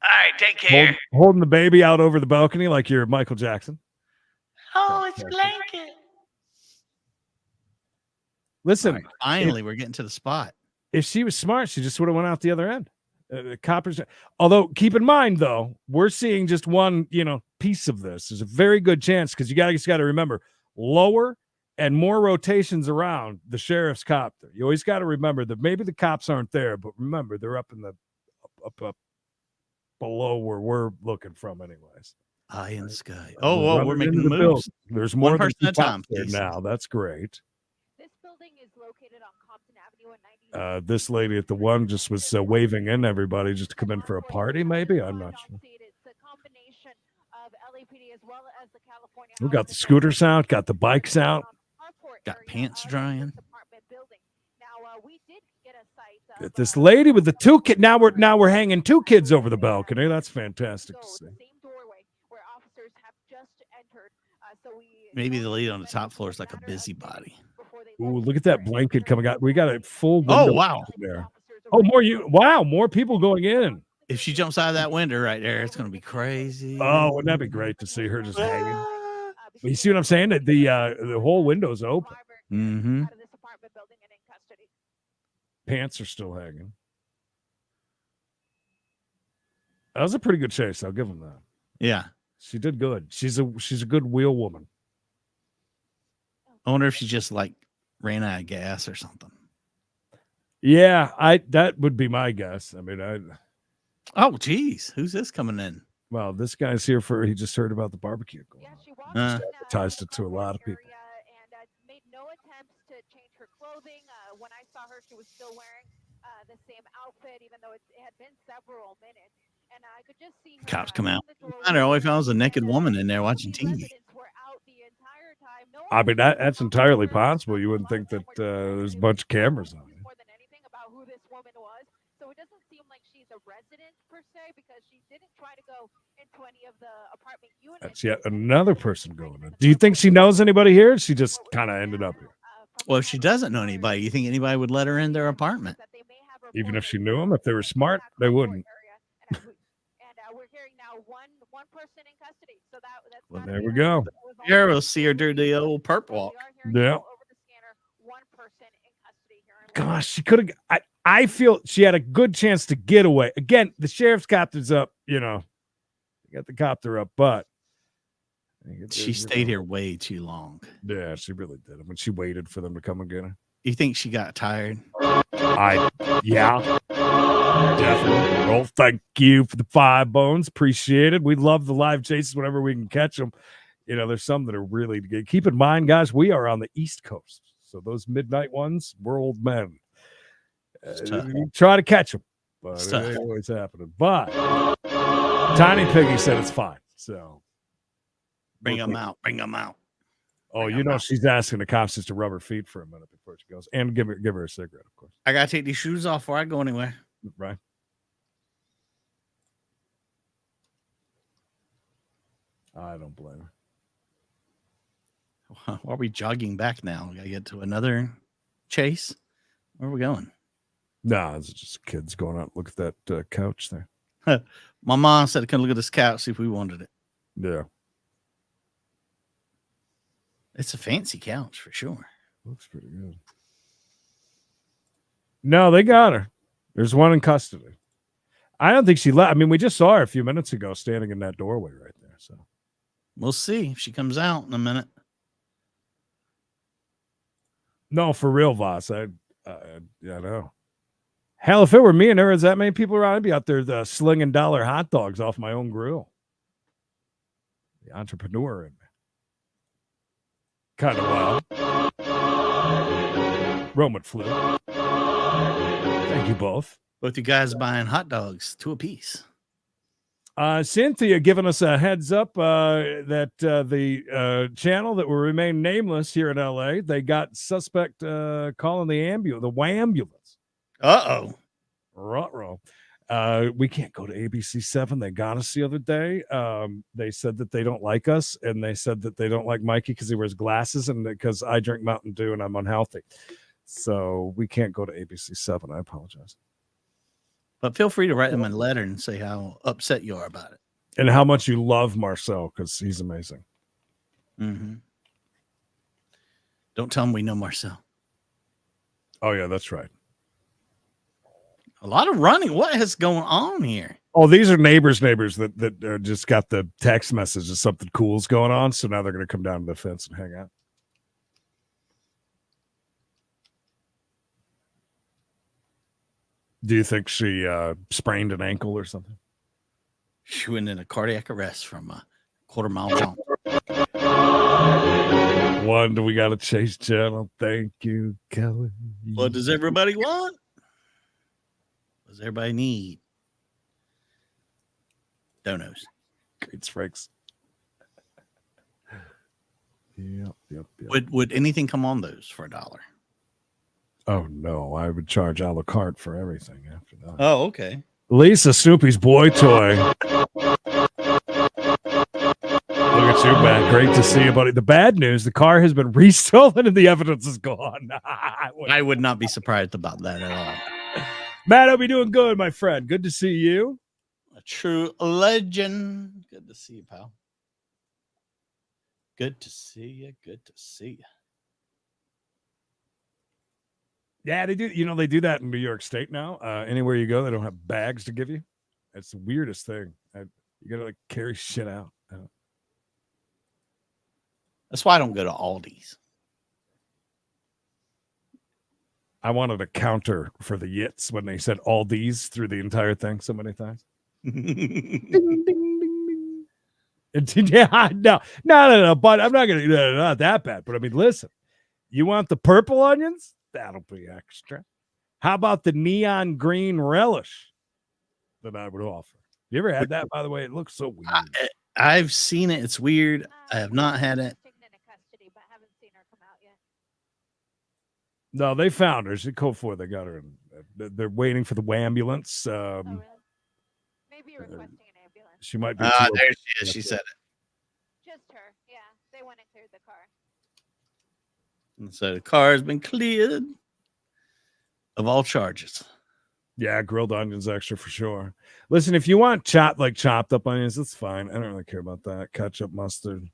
All right, take care. Holding the baby out over the balcony like you're Michael Jackson. Oh, it's blanket. Listen, right, finally, we're getting to the spot. If she was smart, she just would have went out the other end. The coppers. Although, keep in mind, though, we're seeing just one, piece of this. There's a very good chance because you just got to remember lower and more rotations around the sheriff's copter. You always got to remember that maybe the cops aren't there, but remember they're up in the up below where we're looking from, anyways. Eye in the sky. Oh, we're making moves. Building. There's more person than at a time there now. That's great. This building is located on Compton Avenue and 90. This lady at the one just was waving in everybody just to come in for a party. Maybe I'm not sure. It's a combination of LAPD as well as the California. We got the scooters out, got the bikes out. Got pants drying. This lady with the 2 kids. Now we're hanging 2 kids over the balcony. That's fantastic to see. Maybe the lady on the top floor is like a busybody. Ooh, look at that blanket coming out. We got a full window. Oh, wow. There. Oh, more people going in. If she jumps out of that window right there, it's going to be crazy. Oh, wouldn't that be great to see her just hanging? You see what I'm saying? That the whole window's open. Mm-hmm. Pants are still hanging. That was a pretty good chase. I'll give him that. Yeah, she did good. She's a good wheel woman. I wonder if she just ran out of gas or something. Yeah, that would be my guess. I mean, Oh, geez. Who's this coming in? Well, this guy's here for, he just heard about the barbecue going on. She walked Uh. in, Advertised the it to a lot of carport people. area and made no attempts to change her clothing. When I saw her, she was still wearing the same outfit, even though it had been several minutes. And I could just see her. Cops come out. In the I know. doorway, All I found was a naked woman in there all watching the TV. residents were out the entire time. No I one mean, that's entirely possible. You wouldn't think that there's a bunch of cameras on you. more than anything about who this woman was. So it doesn't seem like she's a resident per se, because she didn't try to go into any of the apartment units. That's yet another person going in. Do you think she knows anybody here? She just kind of ended up here. Well, if she doesn't know anybody, you think anybody would let her in their apartment? Even if she knew them, if they were smart, they wouldn't. And we're hearing now one person in custody. So that's Well, there we go. Here we'll see her do the old perp walk. Yeah. over the scanner, one person in custody here. Gosh, she could have. I feel she had a good chance to get away. Again, the sheriff's copter's up. You know, got the copter up, but she stayed here way too long. Yeah, she really did. I mean, she waited for them to come and get her. You think she got tired? Yeah, definitely. Well, thank you for the 5 bones. Appreciate it. We love the live chases whenever we can catch them. You know, there's some that are really good. Keep in mind, guys, we are on the East Coast. So those midnight ones, we're old men. Try to catch them, but it ain't always happening. But Tiny Piggy said it's fine. So bring them out. Bring them out. Oh, you know, she's asking the cops just to rub her feet for a minute before she goes, and give her a cigarette, of course. I gotta take these shoes off before I go anywhere. Right. I don't blame her. Why are we jogging back now? We gotta get to another chase. Where are we going? No, it's just kids going out. Look at that couch there. My mom said, "Come look at this couch, see if we wanted it." Yeah. It's a fancy couch for sure. Looks pretty good. No, they got her. There's one in custody. I don't think she left. I mean, we just saw her a few minutes ago standing in that doorway right there. So we'll see if she comes out in a minute. No, for real, Voss. I know. Hell, if it were me and there was that many people around, I'd be out there slinging dollar hot dogs off my own grill. The entrepreneur in me. Kind of wild. Roman flu. Thank you both. Both you guys buying hot dogs, 2 apiece. Cynthia giving us a heads up that the channel that will remain nameless here in LA, they got suspect calling the ambulance. Uh-oh. Ruh-roh. We can't go to ABC7. They got us the other day. They said that they don't like us, and they said that they don't like Mikey because he wears glasses and because I drink Mountain Dew and I'm unhealthy. So we can't go to ABC7. I apologize. But feel free to write them a letter and say how upset you are about it. And how much you love Marcel, because he's amazing. Mm-hmm. Don't tell him we know Marcel. Oh, yeah, that's right. A lot of running. What is going on here? Oh, these are neighbors that just got the text message that something cool's going on. So now they're going to come down to the fence and hang out. Do you think she sprained an ankle or something? She went in a cardiac arrest from a quarter-mile jump. One, we got a Chase channel. Thank you, Kelly. What does everybody want? What does everybody need? Donos. Great Franks. Yep. Would anything come on those for $1? Oh, no. I would charge a la carte for everything after that. Oh, okay. Lisa, Snoopy's boy toy. Look at you, man. Great to see you, buddy. The bad news, the car has been restolen and the evidence is gone. I would not be surprised about that at all. Matt, I'll be doing good, my friend. Good to see you. A true legend. Good to see you, pal. Good to see you. Good to see you. Yeah, they do. You know, they do that in New York State now. Anywhere you go, they don't have bags to give you. It's the weirdest thing. You got to like carry shit out. That's why I don't go to Aldi's. I wanted a counter for the Yits when they said Aldi's through the entire thing so many times. Ding, ding, ding, ding. Yeah, no. But I'm not gonna. Not that bad. But I mean, listen. You want the purple onions? That'll be extra. How about the neon green relish that I would offer? You ever had that? By the way, it looks so weird. I've seen it. It's weird. I have not had it. No, they found her. She code 4. They got her. They're waiting for the ambulance. Oh, really? Maybe you're requesting an ambulance. She might be. There she is. She said it. Just her. Yeah, they went and cleared the car. And so the car has been cleared of all charges. Yeah, grilled onions extra for sure. Listen, if you want chopped up onions, that's fine. I don't really care about that. Ketchup, mustard.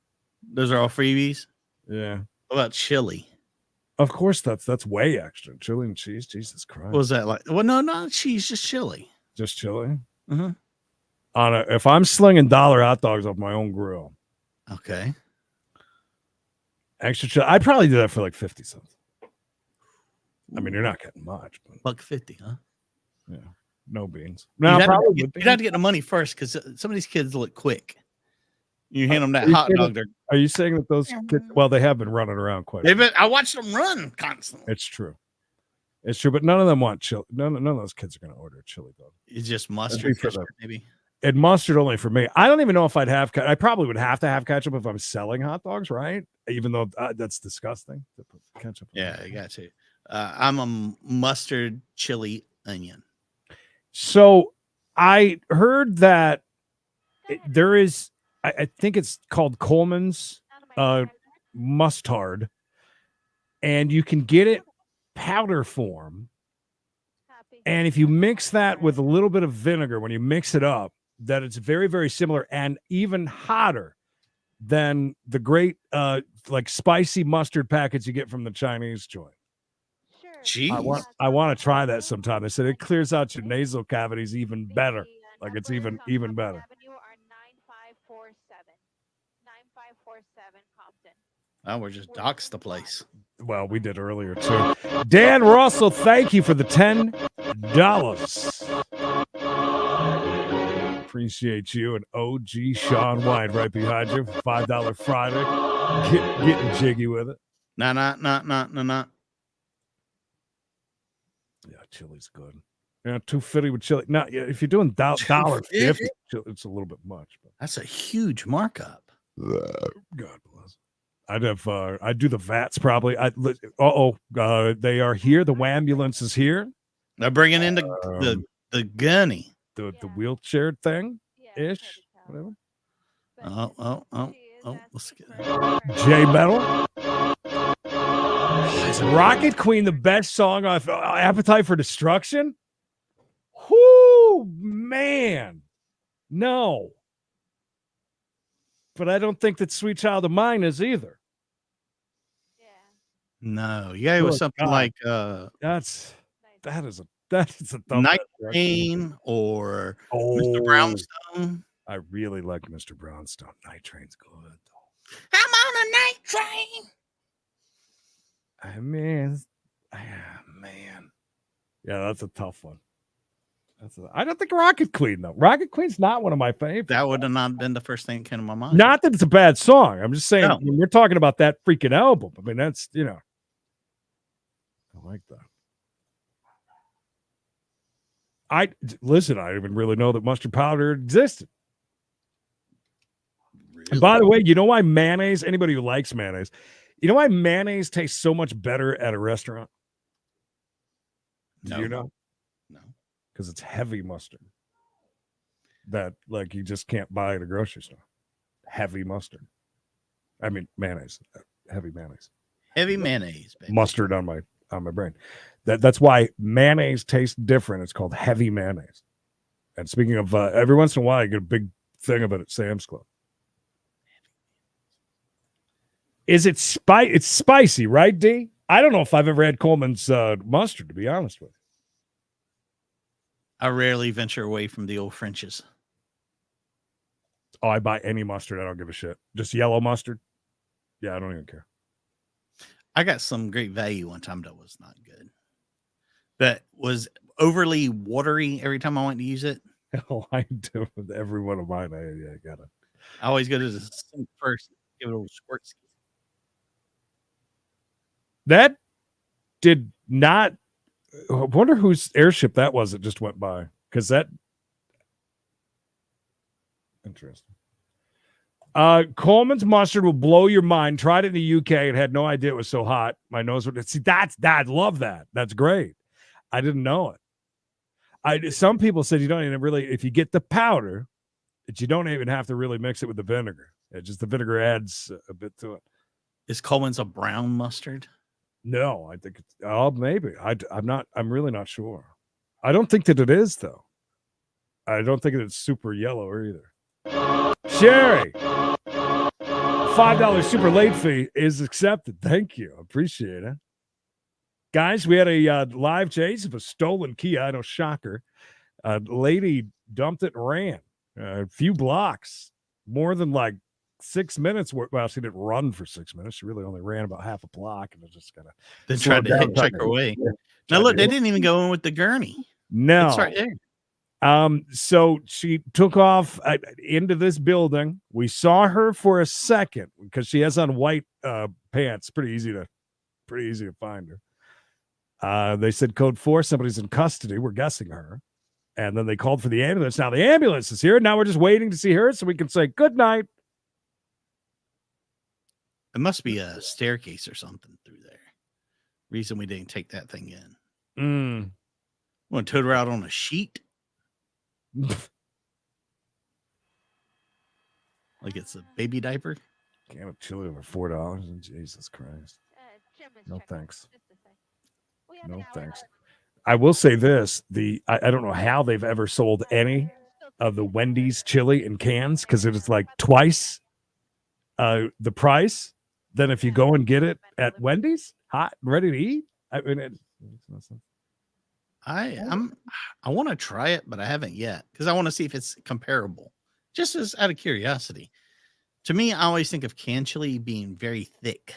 Those are all freebies. Yeah. What about chili? Of course, that's way extra. Chili and cheese. Jesus Christ. What was that like? Well, no, not cheese, just chili. Just chili. Mm-hmm. If I'm slinging dollar hot dogs off my own grill, okay, extra chili. I'd probably do that for like 50 cents. I mean, you're not getting much, but $1.50, huh? Yeah, no beans. No, you'd have to get the money first because some of these kids look quick. You hand them that hot dog. Are you saying that those kids? Well, they have been running around quite. I watched them run constantly. It's true. It's true, but none of them want chili. None of those kids are going to order a chili dog. It's just mustard, maybe. And mustard only for me. I don't even know if I'd have. I probably would have to have ketchup if I'm selling hot dogs, right? Even though that's disgusting to put ketchup. Yeah, you got to. I'm a mustard, chili, onion. So I heard that there is. I think it's called Coleman's mustard, and you can get it powder form. And if you mix that with a little bit of vinegar, when you mix it up, that it's very, very similar and even hotter than the great like spicy mustard packets you get from the Chinese joint. Jeez. I want to try that sometime. They said it clears out your nasal cavities even better. Like it's even better. 9547 Compton. Oh, we're just doxed the place. Well, we did earlier too. Dan Russell, thank you for the $10. Appreciate you. And OG Sean White right behind you. $5 Friday. Getting jiggy with it. Nah. Yeah, chili's good. Yeah, $2.50 with chili. Now, if you're doing $1.50, it's a little bit much. But that's a huge markup. God bless. I'd do the VATs probably. They are here. The ambulance is here. They're bringing in the gunny, the wheelchair thing ish. Whatever. Oh. Let's get J Metal. Is Rocket Queen the best song off Appetite for Destruction? Whoo, man. No. But I don't think that Sweet Child of Mine is either. No, it was something like that is a Night Train or Mr. Brownstone. I really like Mr. Brownstone. Night Train's good. I'm on a night train. Man. Yeah, that's a tough one. I don't think Rocket Queen, though. Rocket Queen's not one of my favorites. That would have not been the first thing that came to my mind. Not that it's a bad song. I'm just saying, when we're talking about that freaking album, I mean, that's, I like that. I didn't even really know that mustard powder existed. Really? And by the way, you know why mayonnaise, anybody who likes mayonnaise, you know why mayonnaise tastes so much better at a restaurant? Do you know? No. Because it's heavy mustard that like you just can't buy at a grocery store. Heavy mustard. I mean mayonnaise. Heavy mayonnaise. Heavy mayonnaise. Baby. Mustard on my brain. That's why mayonnaise tastes different. It's called heavy mayonnaise. And speaking of every once in a while, you get a big thing of it at Sam's Club. Is it It's spicy, right, D? I don't know if I've ever had Coleman's mustard, to be honest with you. I rarely venture away from the old Frenches. Oh, I buy any mustard. I don't give a shit. Just yellow mustard. Yeah, I don't even care. I got some great value one time that was not good. That was overly watery every time I went to use it. Oh, I do with every one of mine. I got it. I always go to the sink first, give it a little squirt. That did not. I wonder whose airship that was that just went by, because that interesting. Coleman's mustard will blow your mind. Tried it in the UK and had no idea it was so hot. My nose would see that. I love that. That's great. I didn't know it. Some people said you don't even really, if you get the powder, that you don't even have to really mix it with the vinegar. Just the vinegar adds a bit to it. Is Coleman's a brown mustard? No, I think it's maybe. I'm really not sure. I don't think that it is, though. I don't think it's super yellow either. Sherry, $5 super late fee is accepted. Thank you. Appreciate it. Guys, we had a live chase of a stolen Kia. I know, shocker. A lady dumped it and ran a few blocks, more than like 6 minutes. Well, she didn't run for 6 minutes. She really only ran about half a block, and it just kind of then tried to hitchhike her way. Now look, they didn't even go in with the gurney. No, it's right there. So she took off into this building. We saw her for a second because she has on white pants. Pretty easy to find her. They said code 4, somebody's in custody. We're guessing her. And then they called for the ambulance. Now the ambulance is here. Now we're just waiting to see her so we can say good night. It must be a staircase or something through there. Reason we didn't take that thing in. Want to tote her out on a sheet? Like it's a baby diaper? Can of chili over $4. Jesus Christ. No thanks. No thanks. I will say this: I don't know how they've ever sold any of the Wendy's chili in cans, because it is like twice the price than if you go and get it at Wendy's, hot and ready to eat. I mean, it makes no sense. I want to try it, but I haven't yet because I want to see if it's comparable. Just as out of curiosity. To me, I always think of canned chili being very thick.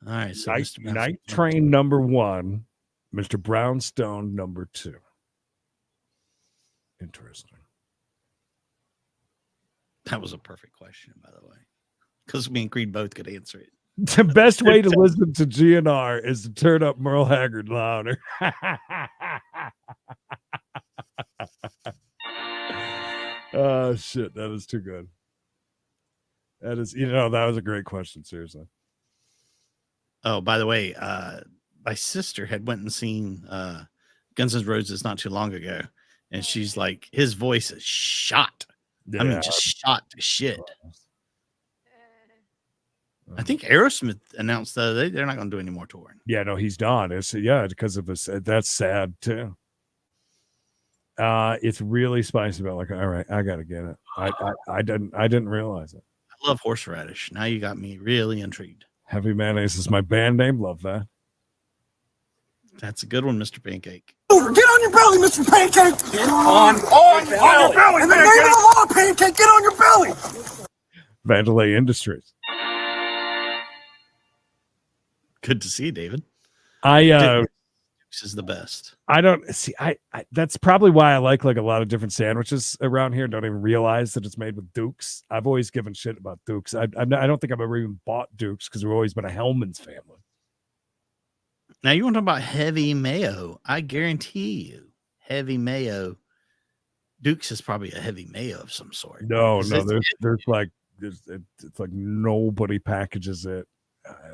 All right, so Night Train number 1, Mr. Brownstone number 2. Interesting. That was a perfect question, by the way, because me and Creed both could answer it. The best way to listen to GNR is to turn up Merle Haggard louder. Oh, shit. That is too good. That is, that was a great question. Seriously. Oh, by the way, my sister had went and seen Guns N' Roses not too long ago. And she's like, his voice is shot. Yeah. I mean, just shot to shit. I think Aerosmith announced that they're not going to do any more touring. Yeah, no, he's done. Because of this. That's sad too. It's really spicy, but like, all right, I got to get it. I didn't realize it. I love horseradish. Now you got me really intrigued. Heavy Mayonnaise is my band name. Love that. That's a good one, Mr. Pancake. Get on your belly, Mr. Pancake. Get on your belly. In the name of the law, Pancake, get on your belly. Vandalay Industries. Good to see you, David. Dukes is the best. I don't see. I that's probably why I like a lot of different sandwiches around here. Don't even realize that it's made with Dukes. I've always given shit about Dukes. I don't think I've ever even bought Dukes because we've always been a Hellman's family. Now you want to talk about heavy mayo? I guarantee you, heavy mayo. Dukes is probably a heavy mayo of some sort. No, there's like nobody packages it.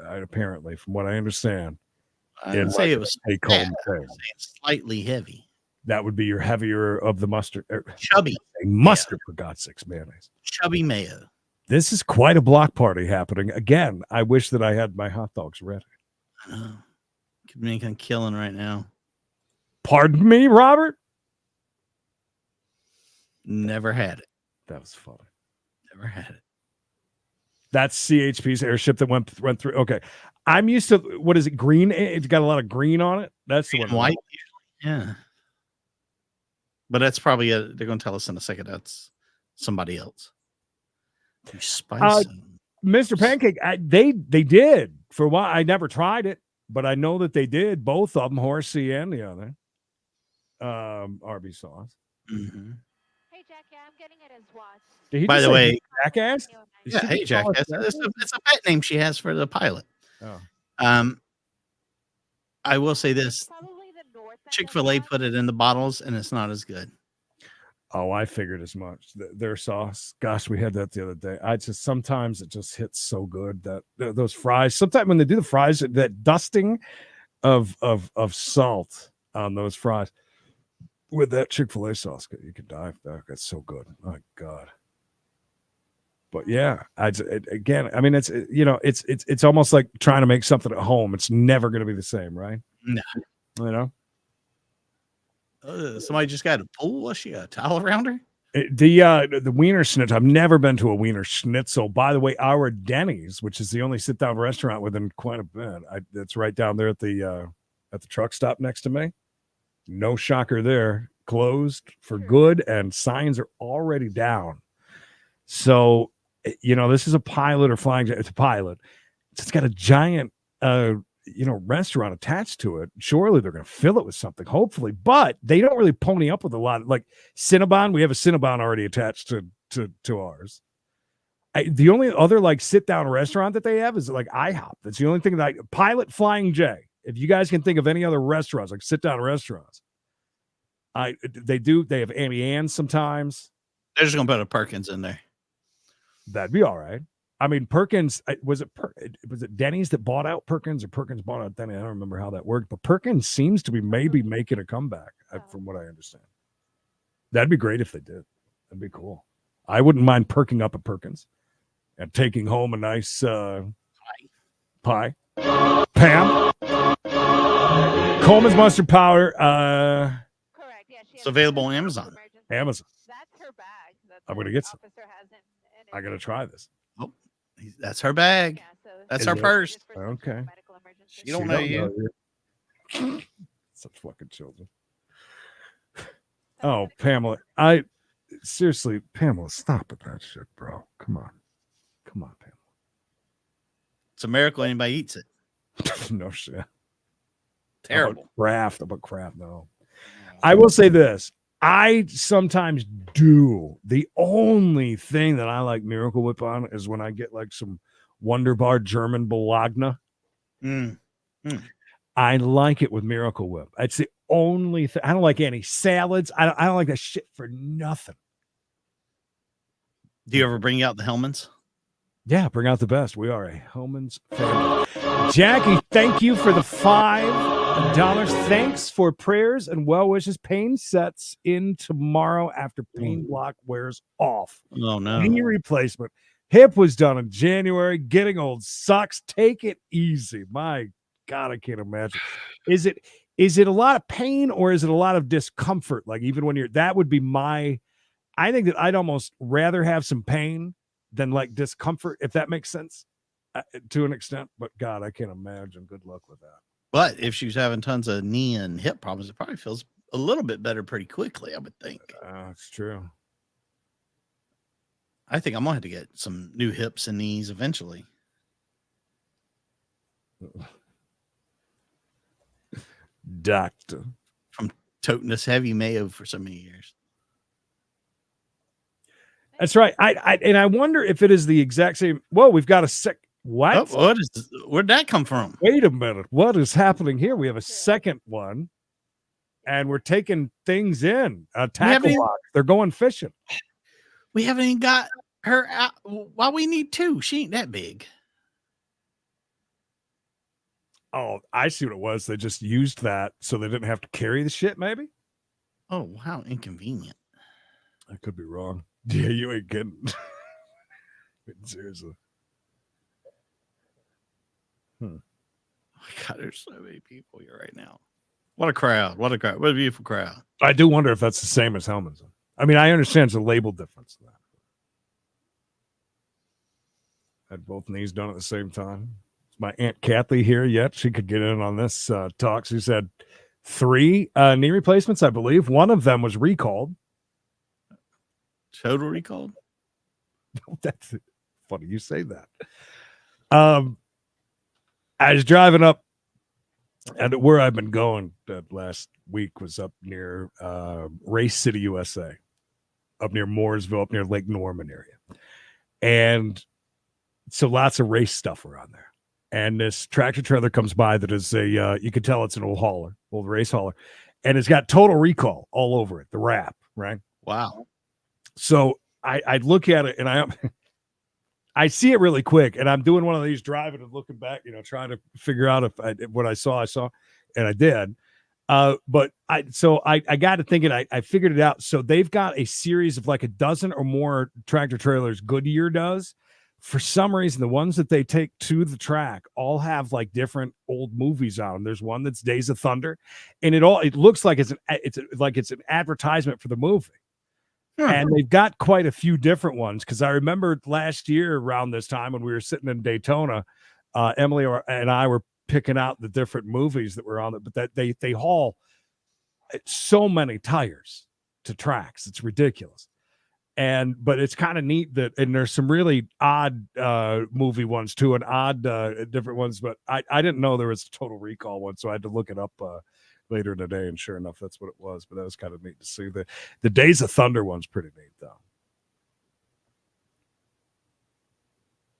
Apparently, from what I understand, I'd say it was slightly heavy. That would be your heavier of the mustard. Chubby mustard, for God's sakes, mayonnaise. Chubby mayo. This is quite a block party happening. Again, I wish that I had my hot dogs ready. I know. Could make a killing right now. Pardon me, Robert? Never had it. That was funny. Never had it. That's CHP's airship that went through. Okay. I'm used to, what is it, green? It's got a lot of green on it. That's the one. White, yeah. But that's probably, they're going to tell us in a second, that's somebody else. Spicy. Mr. Pancake, they did. For a while, I never tried it, but I know that they did. Both of them, Horsey and the other. Arby's sauce. Mm-hmm. Hey, Jack, yeah, I'm getting it as watch. Did he By just the say way, jackass? yeah, hey, Jackass. It's a pet name she has for the pilot. Oh. I will say this: Probably the north end of Chick-fil-A Watch. put it in the bottles, and it's not as good. Oh, I figured as much. Their sauce. Gosh, we had that the other day. Sometimes it just hits so good that those fries. Sometimes when they do the fries, that dusting of salt on those fries with that Chick-fil-A sauce, you can die. That's so good. My God. But yeah, again, I mean, it's almost like trying to make something at home. It's never going to be the same, right? No. You know. Somebody just got a pool. What's she got a towel around her? The Wiener Schnitzel. I've never been to a Wiener Schnitzel. By the way, our Denny's, which is the only sit-down restaurant within quite a bit, it's right down there at the truck stop next to me. No shocker there. Closed for good, and signs are already down. So, this is a pilot or flying. It's a pilot. It's got a giant restaurant attached to it. Surely they're going to fill it with something, hopefully, but they don't really pony up with a lot. Like Cinnabon, we have a Cinnabon already attached to ours. The only other like sit down restaurant that they have is like IHOP. That's the only thing that Pilot Flying J. If you guys can think of any other restaurants, like sit down restaurants, they have Annie Ann's sometimes. They're just going to put a Perkins in there. That'd be all right. I mean, Perkins, was it Denny's that bought out Perkins, or Perkins bought out Denny? I don't remember how that worked, but Perkins seems to be maybe making a comeback, from what I understand. That'd be great if they did. That'd be cool. I wouldn't mind perking up at Perkins and taking home a nice pie. Pam? Coleman's mustard powder. Correct. Yeah, it's available on Amazon. Amazon. That's her bag. I'm going to get some. I got to try this. Oh, that's her bag. That's her purse. Okay. She don't know you. Such fucking children. Oh, Pamela. Seriously, Pamela, stop with that shit, bro. Come on, Pamela. It's a miracle anybody eats it. No shit. Terrible. Kraft. No. I will say this. I sometimes do. The only thing that I like Miracle Whip on is when I get like some Wunderbar German Bologna. I like it with Miracle Whip. It's the only thing. I don't like any salads. I don't like that shit for nothing. Do you ever bring out the Hellmann's? Yeah, bring out the best. We are a Hellmann's family. Jackie, thank you for the $5. Thanks for prayers and well wishes. Pain sets in tomorrow after pain block wears off. Oh, no. Knee replacement. Hip was done in January. Getting old sucks. Take it easy. My God, I can't imagine. Is it a lot of pain or is it a lot of discomfort? Like even when that would be I think that I'd almost rather have some pain than like discomfort, if that makes sense to an extent. But God, I can't imagine. Good luck with that. But if she's having tons of knee and hip problems, it probably feels a little bit better pretty quickly, I would think. It's true. I think I'm going to have to get some new hips and knees eventually. Doctor. From toting this heavy mayo for so many years. That's right. I wonder if it is the exact same. Whoa, we've got a sec. What? Oh, where'd that come from? Wait a minute. What is happening here? We have a second one, and we're taking things in. Tackle box. They're going fishing. We haven't even got her out. Why we need two? She ain't that big. Oh, I see what it was. They just used that so they didn't have to carry the shit, maybe? Oh, how inconvenient. I could be wrong. Yeah, you ain't kidding. Seriously. Oh my God, there's so many people here right now. What a crowd. What a beautiful crowd. I do wonder if that's the same as Hellmann's. I mean, I understand it's a label difference. Had both knees done at the same time. Is my Aunt Kathy here yet? She could get in on this talk. She said 3 knee replacements, I believe. One of them was recalled. Total recalled? That's funny you say that. I was driving up And where I've been going last week was up near Race City, USA, up near Mooresville, up near Lake Norman area. And so lots of race stuff around there. And this tractor trailer comes by that is you can tell it's an old race hauler. And it's got Total Recall all over it, the wrap, right? Wow. So I look at it and I see it really quick, and I'm doing one of these driving and looking back, trying to figure out if what I saw, and I did. But I got to thinking, I figured it out. So they've got a series of like a dozen or more tractor trailers Goodyear does. For some reason, the ones that they take to the track all have like different old movies on them. There's one that's Days of Thunder, and it looks like it's an advertisement for the movie. And they've got quite a few different ones, because I remember last year around this time when we were sitting in Daytona, Emily and I were picking out the different movies that were on it, but that they haul so many tires to tracks. It's ridiculous. But it's kind of neat and there's some really odd movie ones too, and odd different ones. But I didn't know there was a Total Recall one, so I had to look it up later in the day, and sure enough, that's what it was. But that was kind of neat to see. The Days of Thunder one's pretty neat, though.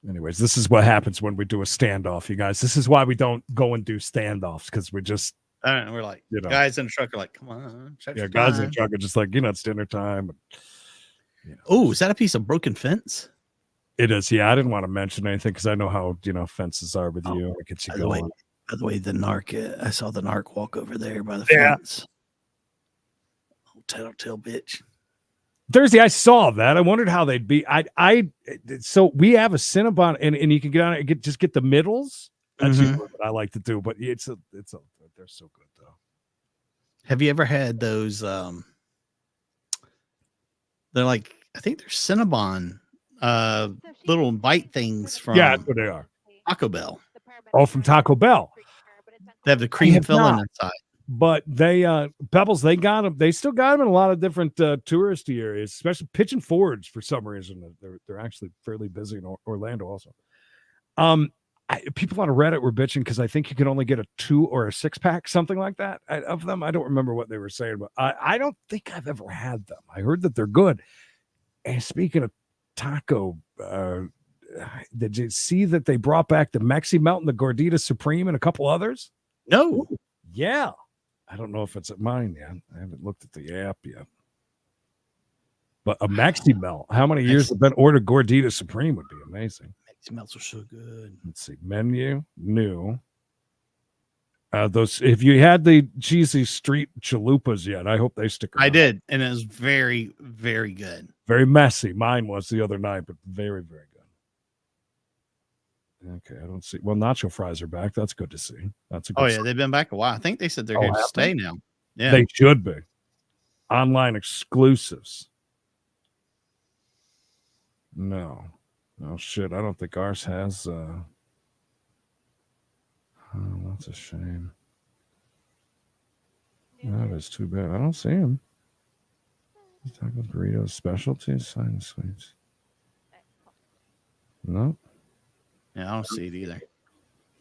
Anyways, this is what happens when we do a standoff, you guys. This is why we don't go and do standoffs, because we just we're like, guys in the truck are like, come on. Guys in the truck are just like, it's dinner time. Oh, is that a piece of broken fence? It is. Yeah, I didn't want to mention anything because I know how fences are with you. It gets you going. By the way, the narc, I saw the narc walk over there by the fence. Oh, tattletale bitch. Thursday, I saw that. I wondered how they'd be. So we have a Cinnabon, and you can get on it and just get the middles. That's usually what I like to do, but they're so good though. Have you ever had those? They're like, I think they're Cinnabon little bite things from. Yeah, that's what they are. Taco Bell. Oh, from Taco Bell. They have the cream filling inside. But they Pebbles, they got them. They still got them in a lot of different touristy areas, especially Pigeon Forge. For some reason, they're actually fairly busy in Orlando also. People on Reddit were bitching because I think you can only get a 2 or a 6-pack, something like that, of them. I don't remember what they were saying, but I don't think I've ever had them. I heard that they're good. And speaking of taco, did you see that they brought back the Mexi Melt and the Gordita Supreme and a couple others? No. Yeah. I don't know if it's at mine yet. I haven't looked at the app yet. But a Mexi Melt, how many years have been ordered Gordita Supreme would be amazing. Mexi Melts are so good. Let's see. Menu, new. Those, if you had the cheesy street chalupas yet, I hope they stick around. I did, and it was very, very good. Very messy. Mine was the other night, but very, very good. Okay, I don't see. Well, nacho fries are back. That's good to see. That's a good sign. They've been back a while. I think they said they're here to stay now. Yeah, they should be. Online exclusives. No, shit. I don't think ours has. Oh, that's a shame. That is too bad. I don't see him. Taco burritos, specialties, sign sweets. No. Yeah, I don't see it either.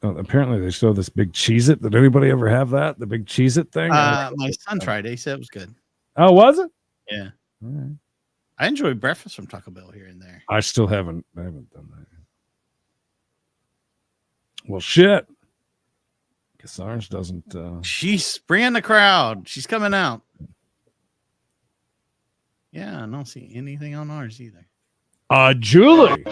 Oh, apparently they show this big Cheez-It. Did anybody ever have that? The big Cheez-It thing? My son tried it. He said it was good. Oh, was it? Yeah. All right. I enjoy breakfast from Taco Bell here and there. I still haven't done that yet. Well, shit. Guess ours doesn't. She's bringing the crowd. She's coming out. Yeah, I don't see anything on ours either. Julie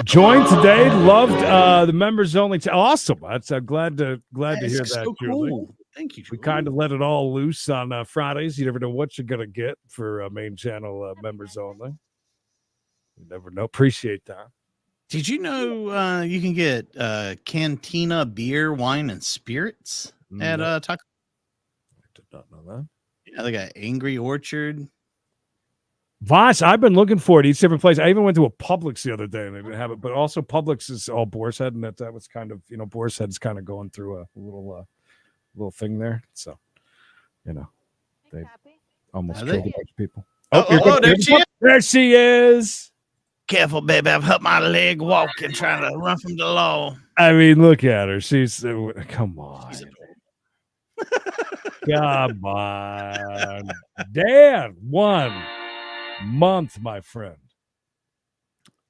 joined today. Loved the members only. Awesome. I'm glad to hear that, so Julie. Cool. Thank you, Julie. We kind of let it all loose on Fridays. You never know what you're gonna get for main channel members only. You never know. Appreciate that. Did you know you can get Cantina beer, wine, and spirits at Taco? I did not know that. Yeah, they got Angry Orchard. Voss, I've been looking for it each different place. I even went to a Publix the other day and they didn't have it, but also Publix is all Boar's Head, and that was kind of, Boar's Head's kind of going through a little thing there. So, they almost killed a bunch of people. There she is. Careful, baby. I've hurt my leg walking, trying to run from the law. I mean, look at her. She's come on. She's Come on. Dan, 1 month, my friend.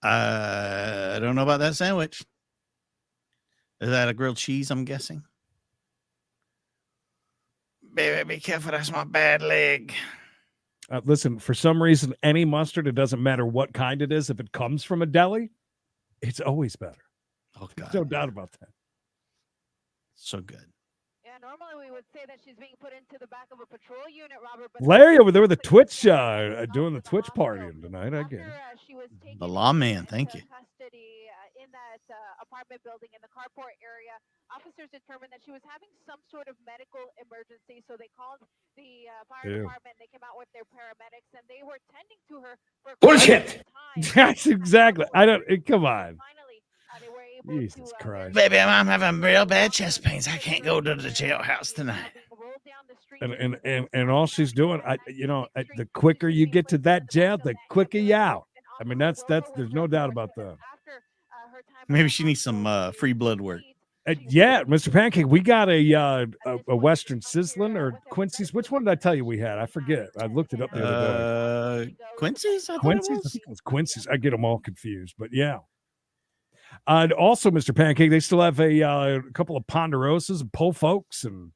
I don't know about that sandwich. Is that a grilled cheese, I'm guessing? Baby, be careful. That's my bad leg. Listen, for some reason, any mustard, it doesn't matter what kind it is. If it comes from a deli, it's always better. Oh, God. There's no doubt about that. So good. Yeah, normally we would say that she's being put into the back of a patrol unit, Robert. But Larry over there with the Twitch, doing the Twitch partying tonight. I get it. she was taken The lawman, thank you. Custody in that apartment building in the carport area. Officers determined that she was having some sort of medical emergency, so they called the fire department. They came out with their paramedics, and they were tending to her for bullshit. Time. That's exactly. I don't. Come on. Finally, they were able Jesus Christ. Baby, I'm having real bad chest pains. I can't go to the jailhouse tonight. And all she's doing, the quicker you get to that jail, the quicker you out. I mean, that's there's no doubt about that. Maybe she needs some free blood work. Yeah, Mr. Pancake, we got a Western Sizzlin or Quincy's. Which one did I tell you we had? I forget. I looked it up the other day. Quincy's? Quincy's? I think it was Quincy's. I get them all confused, but yeah. And also, Mr. Pancake, they still have a couple of Ponderosas and Po Folks, and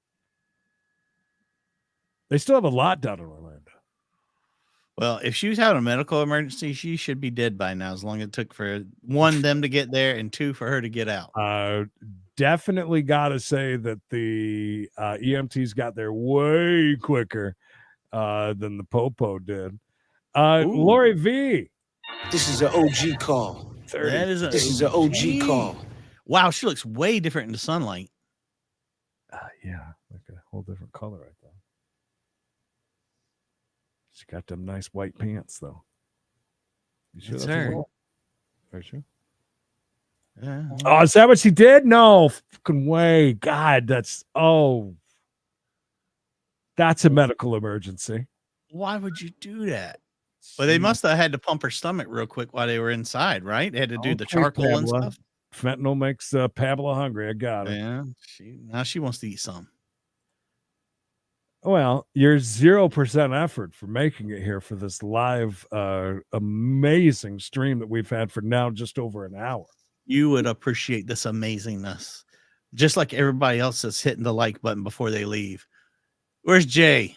they still have a lot down in Orlando. Well, if she was having a medical emergency, she should be dead by now, as long as it took for one, them to get there, and two, for her to get out. Definitely got to say that the EMTs got there way quicker than the Popo did. Lori V. This is an OG call. This is an OG call. Wow, she looks way different in the sunlight. Yeah, like a whole different color right there. She got them nice white pants, though. You sure that's her? Are you sure? Yeah. Oh, is that what she did? No fucking way. God, that's a medical emergency. Why would you do that? Well, they must have had to pump her stomach real quick while they were inside, right? They had to do the charcoal and stuff. Fentanyl makes Pamela hungry. I got it. Yeah, now she wants to eat some. Well, your 0% effort for making it here for this live, amazing stream that we've had for now just over an hour. You would appreciate this amazingness, just like everybody else that's hitting the like button before they leave. Where's Jay?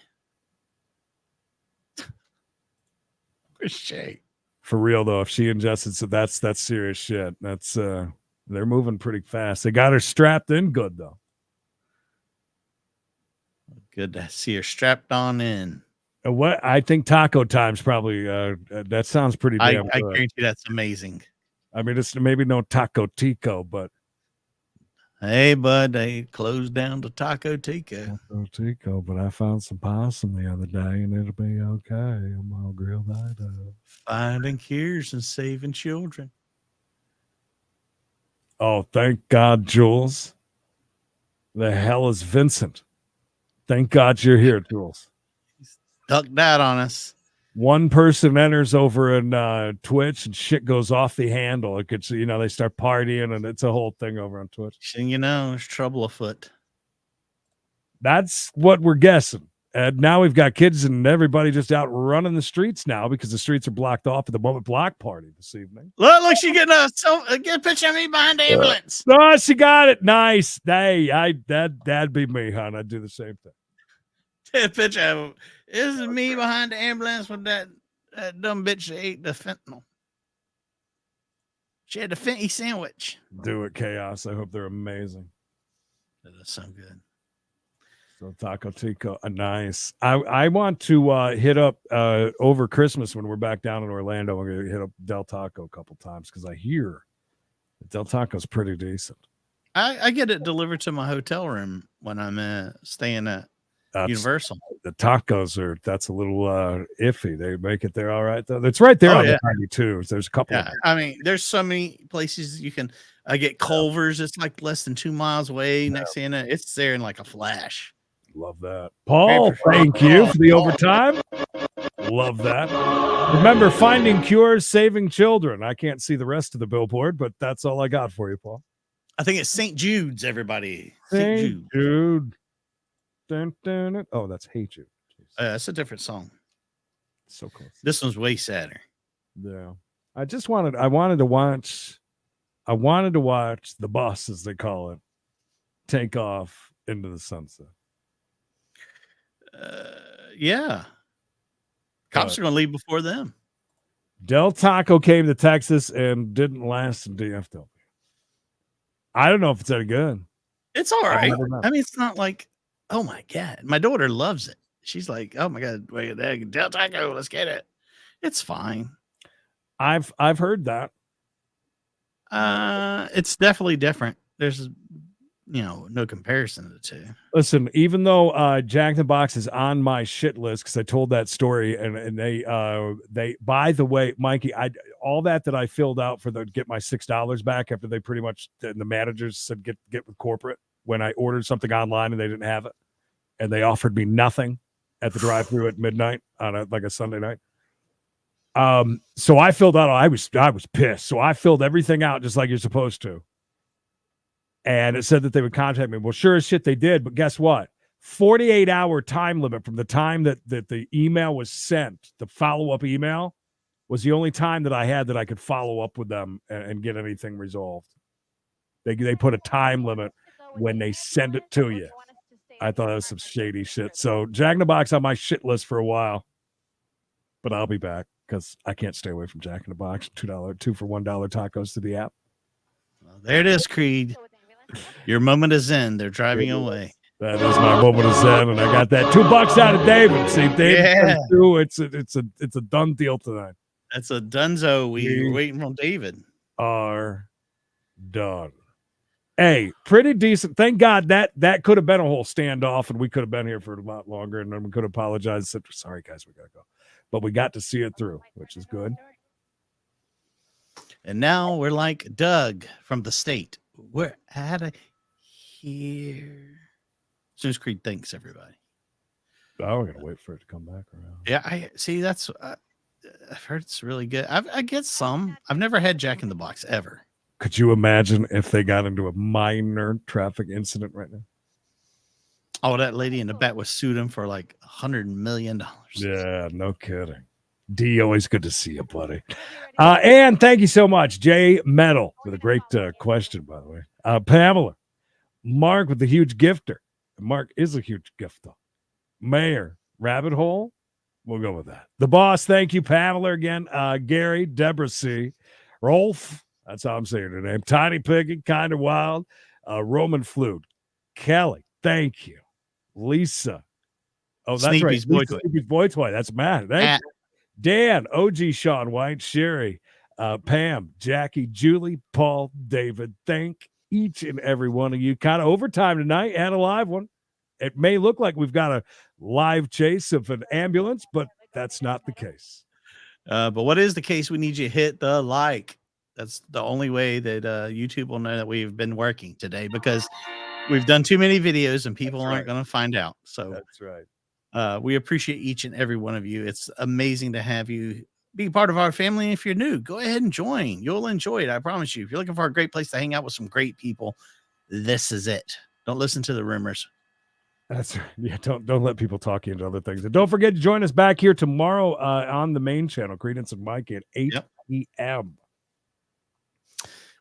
Where's Jay? For real though, if she ingested, so that's serious shit. That's they're moving pretty fast. They got her strapped in good though. Good to see her strapped on in. What I think Taco Time's probably that sounds pretty damn good. I guarantee that's amazing. I mean, it's maybe no Taco Tico, but hey, bud, they closed down the Taco Tico. Taco Tico, but I found some possum the other day, and it'll be okay. I'm gonna grill that up. Finding cures and saving children. Oh, thank God, Jules. The hell is Vincent? Thank God you're here, Jules. Ducked out on us. One person enters over in Twitch and shit goes off the handle. It gets, they start partying and it's a whole thing over on Twitch. And there's trouble afoot. That's what we're guessing. And now we've got kids and everybody just out running the streets now because the streets are blocked off at the moment block party this evening. Look, she getting get a picture of me behind the ambulance. Oh, she got it. Nice. Hey, that'd be me, hon. I'd do the same thing. Take a picture of him. This is me behind the ambulance with that dumb bitch that ate the fentanyl. She had the fenty sandwich. Do it, Chaos. I hope they're amazing. That does sound good. So Taco Tico, nice. I want to hit up over Christmas when we're back down in Orlando. I'm going to hit up Del Taco a couple times because I hear Del Taco's pretty decent. I get it delivered to my hotel room when I'm staying at Universal. The tacos that's a little iffy. They make it there all right though. It's right there on the 92. There's a couple. Yeah, I mean, there's so many places you can. I get Culver's. It's like less than 2 miles away. Next thing you know, it's there in like a flash. Love that, Paul. Thank you for the overtime. Love that. Remember, finding cures, saving children. I can't see the rest of the billboard, but that's all I got for you, Paul. I think it's St. Jude's, everybody. St. Jude. Jude. Dun, dun, dun. Oh, that's Hey Jude. That's a different song. So close. This one's way sadder. Yeah. I wanted to watch the bus, as they call it, take off into the sunset. Yeah. Cops are going to leave before them. Del Taco came to Texas and didn't last in DFW. I don't know if it's any good. It's all right. I mean, it's not like, oh my God. My daughter loves it. She's like, oh my God, wait, Del Taco, let's get it. It's fine. I've heard that. It's definitely different. There's, no comparison to the two. Listen, even though Jack in the Box is on my shit list because I told that story, and they by the way, Mikey, all that I filled out for get my $6 back after they pretty much the managers said get with corporate when I ordered something online and they didn't have it, and they offered me nothing at the drive-thru at midnight on a Sunday night. So I filled out. I was pissed. So I filled everything out just like you're supposed to. And it said that they would contact me. Well, sure as shit they did. But guess what? 48-hour time limit from the time that the email was sent, the follow-up email, was the only time that I had that I could follow up with them and get anything resolved. They put a time limit when they send it to you. I thought that was some shady shit. So Jack in the Box on my shit list for a while. But I'll be back because I can't stay away from Jack in the Box. $2 for $1 tacos to the app. Well, there it is, Creed. Your moment is in. They're driving away. That is my moment of zen, and I got that $2 out of David. See, David, it's a done deal tonight. That's a dunzo. We were waiting on David. Are done. Hey, pretty decent. Thank God that could have been a whole standoff, and we could have been here for a lot longer, and then we could have apologized. Said, sorry, guys, we gotta go. But we got to see it through, which is good. And now we're like Doug from the state. We're out of here. As soon as Creed thinks, everybody. Oh, we're gonna wait for it to come back around. Yeah, I see. That's I've heard it's really good. I get some. I've never had Jack in the Box ever. Could you imagine if they got into a minor traffic incident right now? Oh, that lady in the back was sued him for like $100 million. Yeah, no kidding. D, always good to see you, buddy. And thank you so much, Jay Metal, with a great question, by the way. Pamela, Mark with the huge gifter. Mark is a huge gifter. Mayor, Rabbit Hole. We'll go with that. The boss, thank you, Pamela again. Gary, Deborah C. Rolf, that's how I'm saying her name. Tiny Piggy, Kind of Wild. Roman Flute. Kelly, thank you. Lisa. Oh, that's Sneepy's right. Boy Sneepy's Boy Toy. That's Matt. Thank you. Dan, OG Sean White, Sherry, Pam, Jackie, Julie, Paul, David. Thank each and every one of you. Kind of overtime tonight and a live one. It may look like we've got a live chase of an ambulance, but that's not the case. But what is the case? We need you to hit the like. That's the only way that YouTube will know that we've been working today, because we've done too many videos and people aren't going to find out. So that's right. We appreciate each and every one of you. It's amazing to have you be part of our family. If you're new, go ahead and join. You'll enjoy it. I promise you. If you're looking for a great place to hang out with some great people, this is it. Don't listen to the rumors. That's right. Yeah. Don't let people talk you into other things. And don't forget to join us back here tomorrow on the main channel, Credence and Mike, at 8 p.m.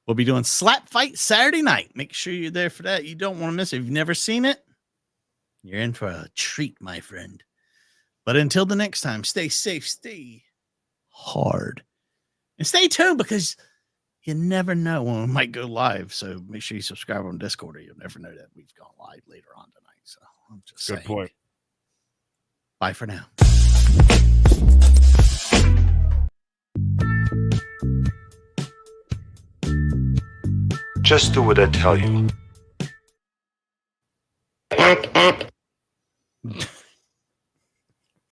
We'll be doing Slap Fight Saturday night. Make sure you're there for that. You don't want to miss it. If you've never seen it, you're in for a treat, my friend. But until the next time, stay safe, stay hard, and stay tuned, because you never know when we might go live. So make sure you subscribe on Discord, or you'll never know that we've gone live later on tonight. So I'm just saying. Good point. Bye for now. Just do what I tell you.